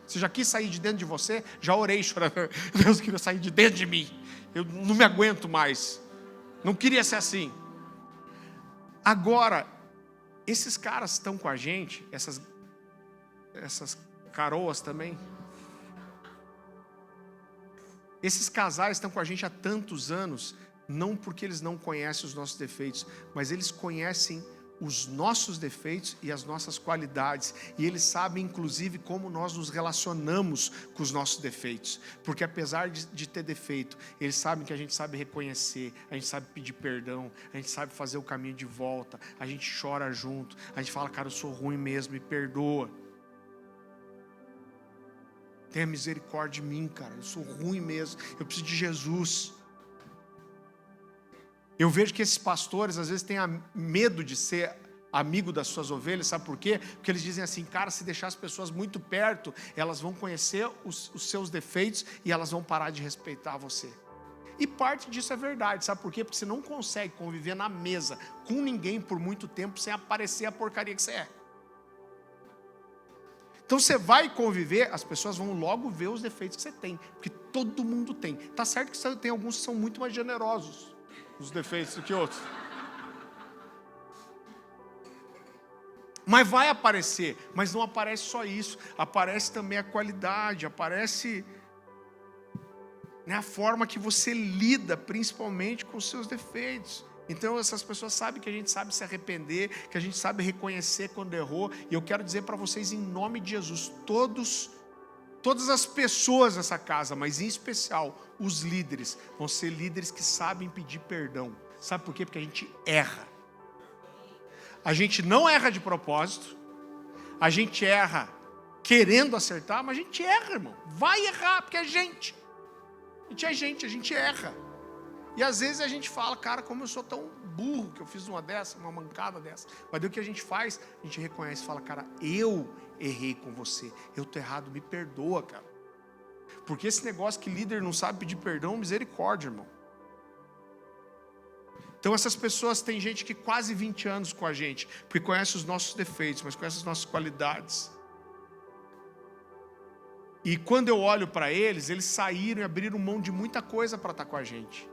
Você já quis sair de dentro de você? Já orei chorando, Deus, queria sair de dentro de mim. Eu não me aguento mais. Não queria ser assim. Agora, esses caras estão com a gente, essas caroas também. Esses casais estão com a gente há tantos anos, não porque eles não conhecem os nossos defeitos, mas eles conhecem os nossos defeitos e as nossas qualidades, e eles sabem inclusive como nós nos relacionamos com os nossos defeitos, porque apesar de ter defeito, eles sabem que a gente sabe reconhecer, a gente sabe pedir perdão, a gente sabe fazer o caminho de volta, a gente chora junto, a gente fala, cara, eu sou ruim mesmo, me perdoa. Tenha misericórdia de mim, cara, eu sou ruim mesmo, eu preciso de Jesus. Eu vejo que esses pastores às vezes têm medo de ser amigo das suas ovelhas, sabe por quê? Porque eles dizem assim, cara, se deixar as pessoas muito perto, elas vão conhecer os seus defeitos e elas vão parar de respeitar você. E parte disso é verdade, sabe por quê? Porque você não consegue conviver na mesa com ninguém por muito tempo sem aparecer a porcaria que você é. Então você vai conviver, as pessoas vão logo ver os defeitos que você tem, porque todo mundo tem. Tá certo que tem alguns que são muito mais generosos, os defeitos do que outros. Mas vai aparecer, mas não aparece só isso, aparece também a qualidade, aparece a forma que você lida, principalmente com os seus defeitos. Então essas pessoas sabem que a gente sabe se arrepender, que a gente sabe reconhecer quando errou, e eu quero dizer para vocês em nome de Jesus, todas as pessoas nessa casa, mas em especial os líderes, vão ser líderes que sabem pedir perdão. Sabe por quê? Porque a gente erra. A gente não erra de propósito, a gente erra querendo acertar, mas a gente erra, irmão. Vai errar, porque é gente. A gente erra. E às vezes a gente fala, cara, como eu sou tão burro que eu fiz uma mancada dessa. Mas daí o que a gente faz? A gente reconhece e fala, cara, eu errei com você, eu tô errado, me perdoa, cara. Porque esse negócio que líder não sabe pedir perdão, misericórdia, irmão. Então essas pessoas, tem gente que quase 20 anos com a gente, porque conhece os nossos defeitos, mas conhece as nossas qualidades. E quando eu olho para eles saíram e abriram mão de muita coisa para estar com a gente.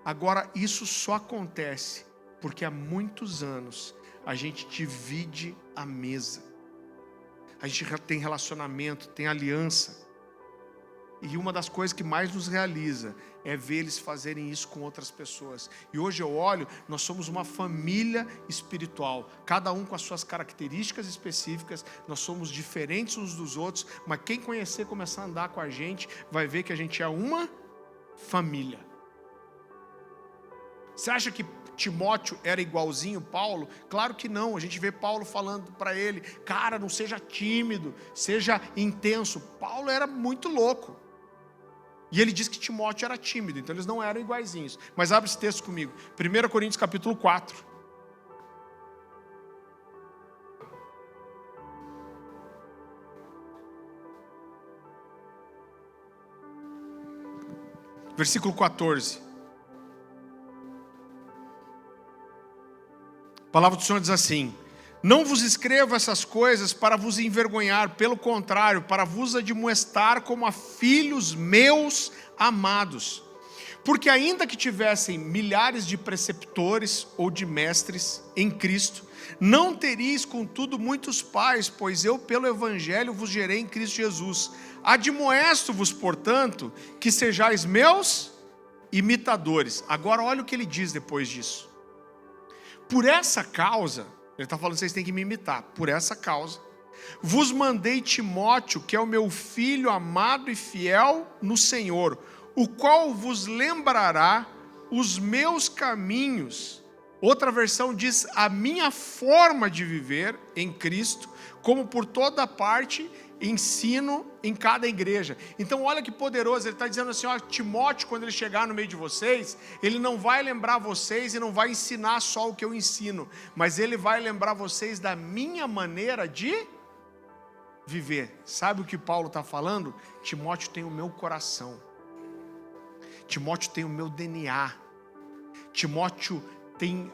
Agora, isso só acontece porque há muitos anos a gente divide a mesa. A gente tem relacionamento, tem aliança. E uma das coisas que mais nos realiza é ver eles fazerem isso com outras pessoas. E hoje eu olho, nós somos uma família espiritual, cada um com as suas características específicas, nós somos diferentes uns dos outros, mas quem conhecer, começar a andar com a gente, vai ver que a gente é uma família. Você acha que Timóteo era igualzinho Paulo? Claro que não. A gente vê Paulo falando para ele, cara, não seja tímido, seja intenso. Paulo era muito louco. E ele diz que Timóteo era tímido, então eles não eram iguaizinhos. Mas abre esse texto comigo. 1 Coríntios capítulo 4. Versículo 14. A palavra do Senhor diz assim: não vos escrevo essas coisas para vos envergonhar, pelo contrário, para vos admoestar como a filhos meus amados. Porque ainda que tivessem milhares de preceptores ou de mestres em Cristo, não teríeis contudo muitos pais, pois eu pelo Evangelho vos gerei em Cristo Jesus. Admoesto-vos, portanto, que sejais meus imitadores. Agora olha o que ele diz depois disso. Por essa causa, ele está falando que vocês têm que me imitar. Por essa causa, vos mandei Timóteo, que é o meu filho amado e fiel no Senhor, o qual vos lembrará os meus caminhos. Outra versão diz, a minha forma de viver em Cristo, como por toda parte ensino em cada igreja. Então olha que poderoso, ele está dizendo assim, ó, Timóteo, quando ele chegar no meio de vocês, ele não vai lembrar vocês e não vai ensinar só o que eu ensino, mas ele vai lembrar vocês da minha maneira de viver. Sabe o que Paulo está falando? Timóteo tem o meu coração, Timóteo tem o meu DNA, Timóteo tem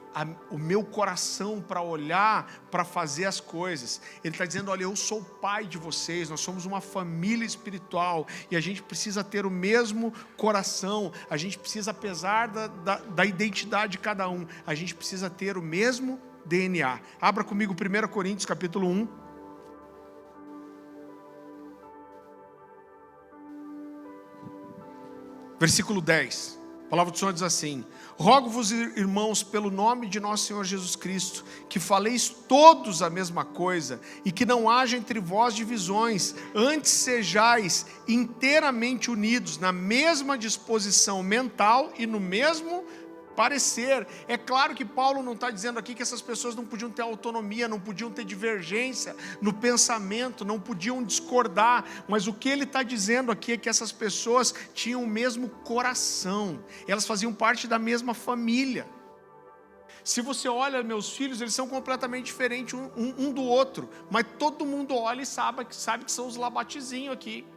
o meu coração para olhar, para fazer as coisas. Ele está dizendo, olha, eu sou o pai de vocês, nós somos uma família espiritual, e a gente precisa ter o mesmo coração, a gente precisa, apesar da identidade de cada um, a gente precisa ter o mesmo DNA. Abra comigo 1 Coríntios capítulo 1. Versículo 10. A palavra do Senhor diz assim: rogo-vos, irmãos, pelo nome de nosso Senhor Jesus Cristo, que faleis todos a mesma coisa, e que não haja entre vós divisões, antes sejais inteiramente unidos, na mesma disposição mental e no mesmo parecer. É claro que Paulo não está dizendo aqui que essas pessoas não podiam ter autonomia, não podiam ter divergência no pensamento, não podiam discordar, mas o que ele está dizendo aqui é que essas pessoas tinham o mesmo coração, elas faziam parte da mesma família. Se você olha meus filhos, eles são completamente diferentes um do outro, mas todo mundo olha e sabe que são os labatizinhos aqui,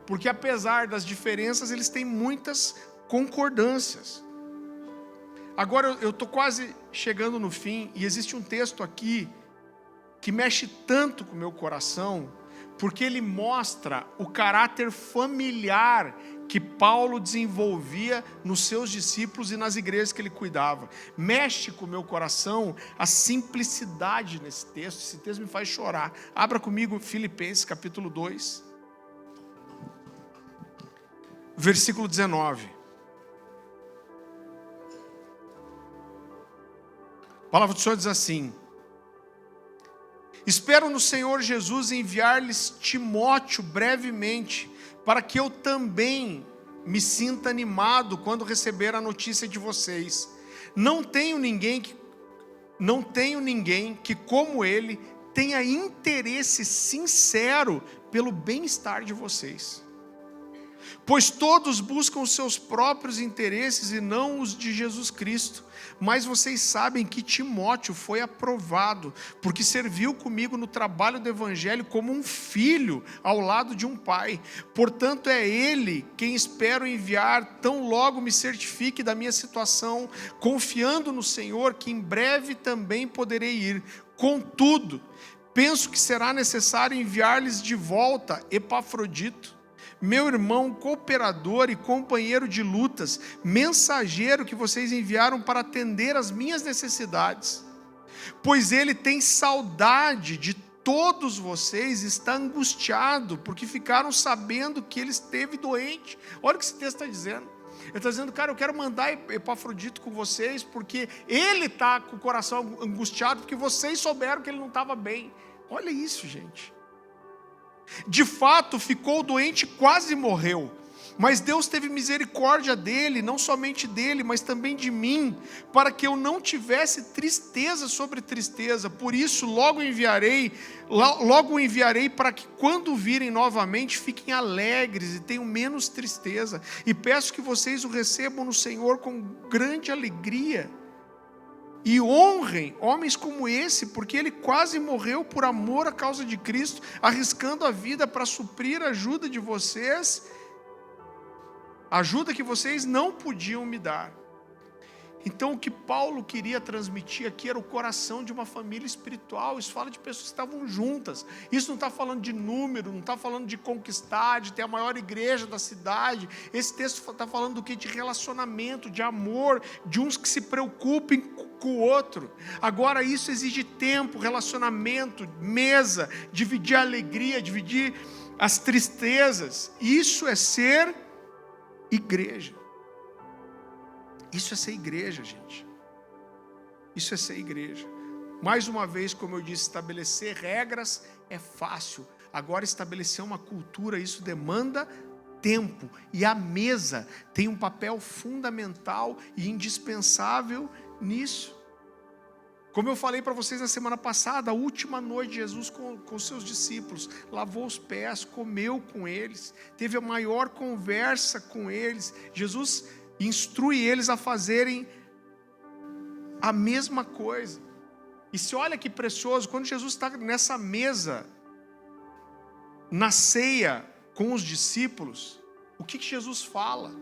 porque apesar das diferenças, eles têm muitas concordâncias. Agora eu estou quase chegando no fim, e existe um texto aqui que mexe tanto com o meu coração, porque ele mostra o caráter familiar que Paulo desenvolvia nos seus discípulos e nas igrejas que ele cuidava. Mexe com o meu coração a simplicidade nesse texto, esse texto me faz chorar. Abra comigo Filipenses capítulo 2, versículo 19. A palavra do Senhor diz assim: espero no Senhor Jesus enviar-lhes Timóteo brevemente, para que eu também me sinta animado quando receber a notícia de vocês. Não tenho ninguém que como ele tenha interesse sincero pelo bem-estar de vocês. Pois todos buscam os seus próprios interesses e não os de Jesus Cristo. Mas vocês sabem que Timóteo foi aprovado, porque serviu comigo no trabalho do Evangelho como um filho ao lado de um pai. Portanto, é ele quem espero enviar, tão logo me certifique da minha situação, confiando no Senhor que em breve também poderei ir. Contudo, penso que será necessário enviar-lhes de volta Epafrodito, meu irmão, cooperador e companheiro de lutas, mensageiro que vocês enviaram para atender às minhas necessidades, pois ele tem saudade de todos vocês está angustiado, porque ficaram sabendo que ele esteve doente. Olha o que esse texto está dizendo. Ele está dizendo, cara, eu quero mandar Epafrodito com vocês, porque ele está com o coração angustiado, porque vocês souberam que ele não estava bem. Olha isso, gente. De fato, ficou doente e quase morreu. Mas Deus teve misericórdia dele, não somente dele, mas também de mim, para que eu não tivesse tristeza sobre tristeza. Por isso, logo o enviarei para que quando o virem novamente, fiquem alegres e tenham menos tristeza. E peço que vocês o recebam no Senhor com grande alegria. E honrem homens como esse, porque ele quase morreu por amor à causa de Cristo, arriscando a vida para suprir a ajuda de vocês, ajuda que vocês não podiam me dar. Então o que Paulo queria transmitir aqui era o coração de uma família espiritual. Isso fala de pessoas que estavam juntas. Isso não está falando de número, não está falando de conquistar, de ter a maior igreja da cidade. Esse texto está falando do que? De relacionamento, de amor, de uns que se preocupem com o outro. Agora isso exige tempo, relacionamento, mesa, dividir a alegria, dividir as tristezas. Isso é ser igreja. Isso é ser igreja, gente. Isso é ser igreja. Mais uma vez, como eu disse, estabelecer regras é fácil. Agora, estabelecer uma cultura, isso demanda tempo. E a mesa tem um papel fundamental e indispensável nisso. Como eu falei para vocês na semana passada, a última noite Jesus com seus discípulos, lavou os pés, comeu com eles, teve a maior conversa com eles. Jesus instrui eles a fazerem a mesma coisa. E se olha que precioso, quando Jesus está nessa mesa, na ceia com os discípulos, o que Jesus fala?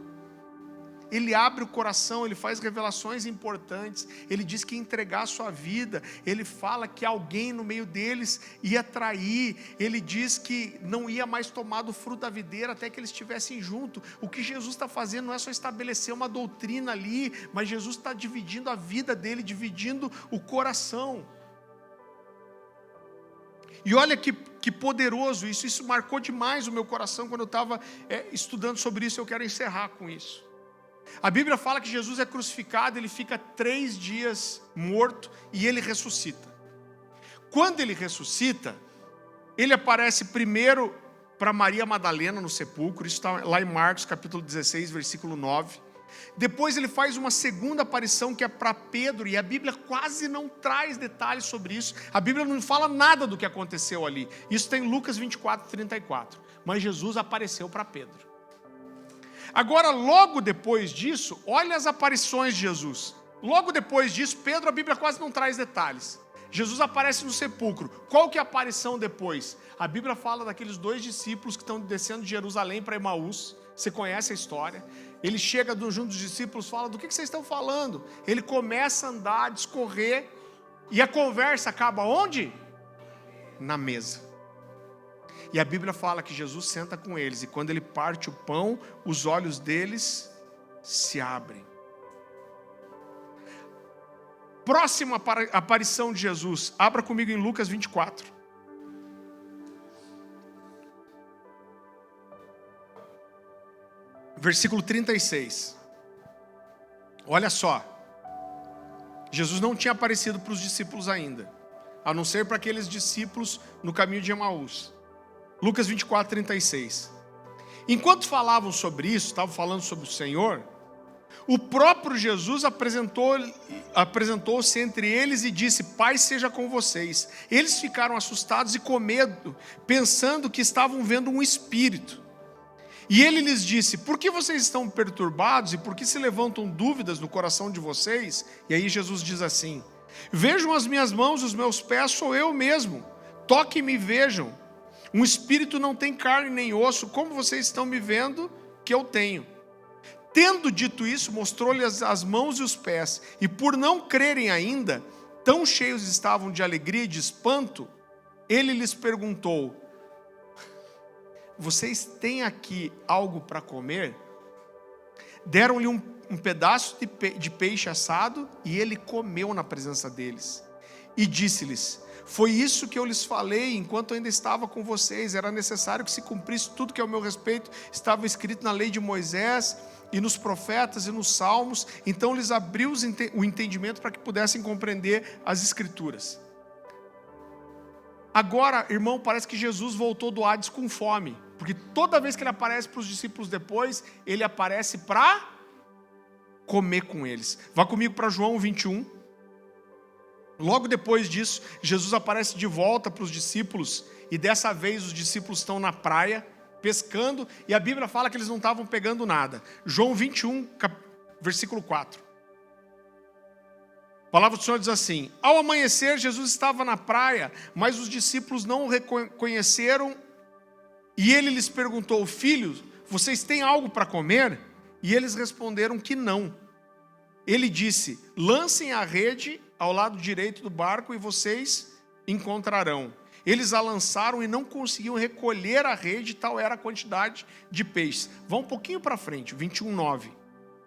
Ele abre o coração, ele faz revelações importantes, ele diz que ia entregar a sua vida, ele fala que alguém no meio deles ia trair, ele diz que não ia mais tomar do fruto da videira até que eles estivessem juntos. O que Jesus está fazendo não é só estabelecer uma doutrina ali, mas Jesus está dividindo a vida dele, dividindo o coração. E olha que poderoso isso marcou demais o meu coração quando eu estava estudando sobre isso. Eu quero encerrar com isso. A Bíblia fala que Jesus é crucificado, ele fica 3 dias morto e ele ressuscita. Quando ele ressuscita, ele aparece primeiro para Maria Madalena no sepulcro, isso está lá em Marcos capítulo 16, versículo 9. Depois ele faz uma segunda aparição que é para Pedro, e a Bíblia quase não traz detalhes sobre isso. A Bíblia não fala nada do que aconteceu ali. Isso tem Lucas 24, 34. Mas Jesus apareceu para Pedro. Agora, logo depois disso, olha as aparições de Jesus. Logo depois disso, Pedro, a Bíblia quase não traz detalhes. Jesus aparece no sepulcro. Qual que é a aparição depois? A Bíblia fala daqueles 2 discípulos que estão descendo de Jerusalém para Emaús. Você conhece a história. Ele chega junto dos discípulos, fala, do que vocês estão falando? Ele começa a andar, a discorrer, e a conversa acaba onde? Na mesa. E a Bíblia fala que Jesus senta com eles, e quando ele parte o pão, os olhos deles se abrem. Próxima aparição de Jesus, abra comigo em Lucas 24. Versículo 36. Olha só. Jesus não tinha aparecido para os discípulos ainda, a não ser para aqueles discípulos no caminho de Emaús. Lucas 24, 36. Enquanto falavam sobre isso, estavam falando sobre o Senhor, o próprio Jesus apresentou-se entre eles e disse, paz seja com vocês. Eles ficaram assustados e com medo, pensando que estavam vendo um espírito. E ele lhes disse, por que vocês estão perturbados e por que se levantam dúvidas no coração de vocês? E aí Jesus diz assim, vejam as minhas mãos, os meus pés, sou eu mesmo. Toquem-me e vejam. Um espírito não tem carne nem osso, como vocês estão me vendo que eu tenho. Tendo dito isso, mostrou-lhes as mãos e os pés, e por não crerem ainda, tão cheios estavam de alegria e de espanto, ele lhes perguntou, vocês têm aqui algo para comer? Deram-lhe um pedaço de peixe assado, e ele comeu na presença deles. E disse-lhes, Foi isso que eu lhes falei enquanto ainda estava com vocês. Era necessário que se cumprisse tudo que ao meu respeito estava escrito na lei de Moisés e nos profetas e nos salmos. Então lhes abriu o entendimento para que pudessem compreender as escrituras. Agora, irmão, parece que Jesus voltou do Hades com fome, porque toda vez que ele aparece para os discípulos depois, ele aparece para comer com eles. Vá comigo para João 21. Logo depois disso, Jesus aparece de volta para os discípulos, e dessa vez os discípulos estão na praia, pescando, e a Bíblia fala que eles não estavam pegando nada. João 21, versículo 4. A palavra do Senhor diz assim: ao amanhecer, Jesus estava na praia, mas os discípulos não o reconheceram, e ele lhes perguntou: filhos, vocês têm algo para comer? E eles responderam que não. Ele disse: lancem a rede ao lado direito do barco e vocês encontrarão. Eles a lançaram e não conseguiam recolher a rede, tal era a quantidade de peixes. Vão um pouquinho para frente, 21:9.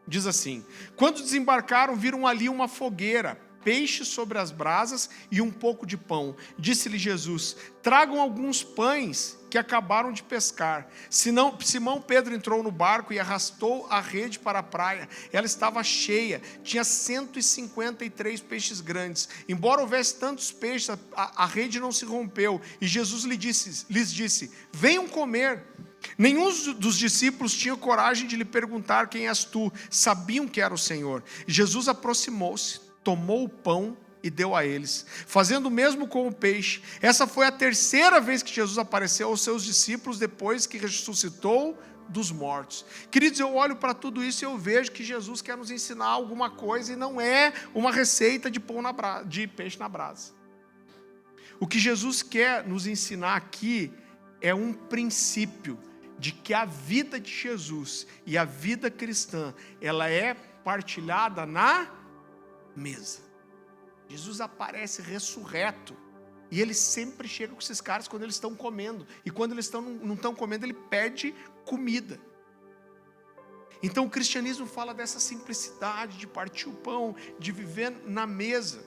Diz assim: quando desembarcaram, viram ali uma fogueira, peixe sobre as brasas e um pouco de pão. Disse-lhe Jesus: tragam alguns pães que acabaram de pescar. Simão Pedro entrou no barco e arrastou a rede para a praia. Ela estava cheia, tinha 153 peixes grandes. Embora houvesse tantos peixes, a rede não se rompeu. E Jesus lhes disse: venham comer. Nenhum dos discípulos tinha coragem de lhe perguntar: quem és tu? Sabiam que era o Senhor. Jesus aproximou-se, tomou o pão e deu a eles, fazendo o mesmo com o peixe. Essa foi a terceira vez que Jesus apareceu aos seus discípulos depois que ressuscitou dos mortos. Queridos, eu olho para tudo isso e eu vejo que Jesus quer nos ensinar alguma coisa, e não é uma receita de peixe na brasa. O que Jesus quer nos ensinar aqui é um princípio de que a vida de Jesus e a vida cristã, ela é partilhada na mesa. Jesus aparece ressurreto, e ele sempre chega com esses caras quando eles estão comendo, e quando eles não estão comendo, ele pede comida. Então o cristianismo fala dessa simplicidade de partir o pão, de viver na mesa.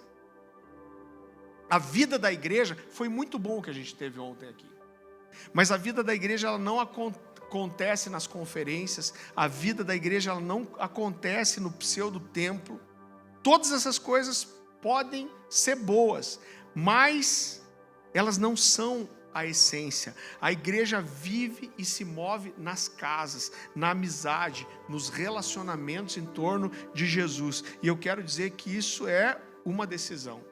A vida da igreja foi muito bom o que a gente teve ontem aqui. Mas a vida da igreja, ela não acontece nas conferências, a vida da igreja, ela não acontece no pseudo-templo. Todas essas coisas podem ser boas, mas elas não são a essência. A igreja vive e se move nas casas, na amizade, nos relacionamentos em torno de Jesus. E eu quero dizer que isso é uma decisão.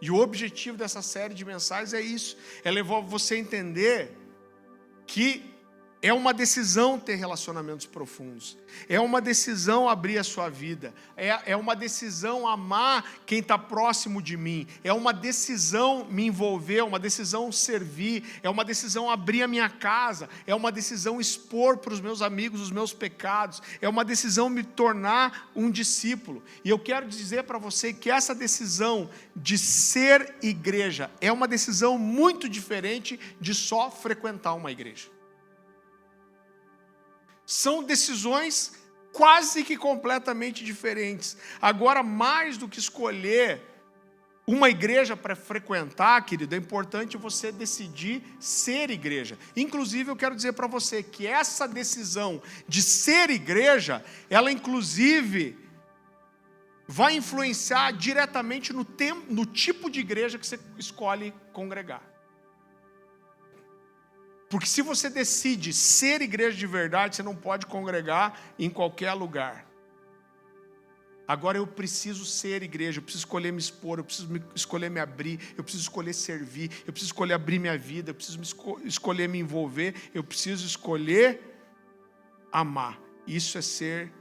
E o objetivo dessa série de mensagens é isso, é levar você a entender que é uma decisão ter relacionamentos profundos, é uma decisão abrir a sua vida, é uma decisão amar quem está próximo de mim, é uma decisão me envolver, é uma decisão servir, é uma decisão abrir a minha casa, é uma decisão expor para os meus amigos os meus pecados, é uma decisão me tornar um discípulo. E eu quero dizer para você que essa decisão de ser igreja é uma decisão muito diferente de só frequentar uma igreja. São decisões quase que completamente diferentes. Agora, mais do que escolher uma igreja para frequentar, querido, é importante você decidir ser igreja. Inclusive, eu quero dizer para você que essa decisão de ser igreja, ela inclusive vai influenciar diretamente no tipo de igreja que você escolhe congregar. Porque se você decide ser igreja de verdade, você não pode congregar em qualquer lugar. Agora eu preciso ser igreja, eu preciso escolher me expor, eu preciso escolher me abrir, eu preciso escolher servir, eu preciso escolher abrir minha vida, eu preciso escolher me envolver, eu preciso escolher amar. Isso é ser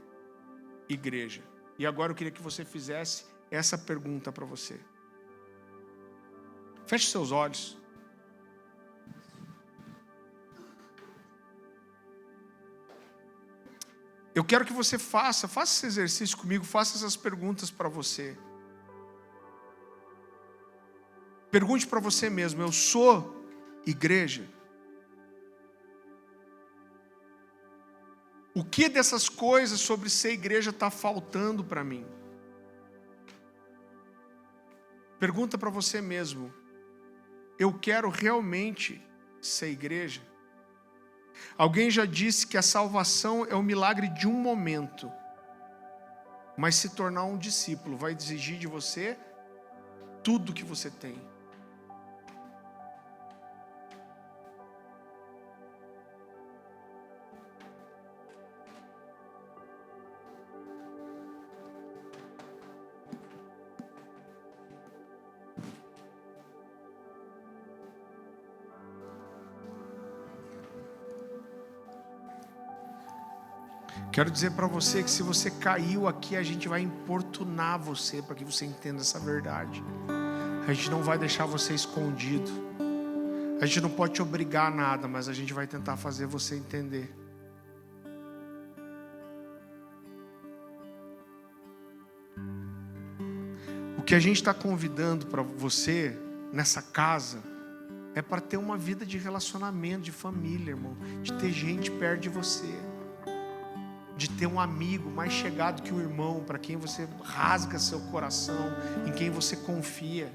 igreja. E agora eu queria que você fizesse essa pergunta para você. Feche seus olhos. Eu quero que você faça esse exercício comigo, faça essas perguntas para você. Pergunte para você mesmo: eu sou igreja? O que dessas coisas sobre ser igreja está faltando para mim? Pergunta para você mesmo: eu quero realmente ser igreja? Alguém já disse que a salvação é o milagre de um momento, mas se tornar um discípulo vai exigir de você tudo que você tem. Quero dizer para você que se você caiu aqui, a gente vai importunar você para que você entenda essa verdade. A gente não vai deixar você escondido. A gente não pode te obrigar a nada, mas a gente vai tentar fazer você entender. O que a gente está convidando para você nessa casa é para ter uma vida de relacionamento, de família, irmão. De ter gente perto de você. De ter um amigo mais chegado que o irmão, para quem você rasga seu coração, em quem você confia,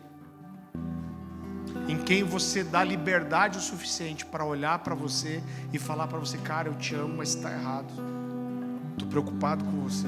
em quem você dá liberdade o suficiente para olhar para você e falar para você: cara, eu te amo, mas está errado, estou preocupado com você.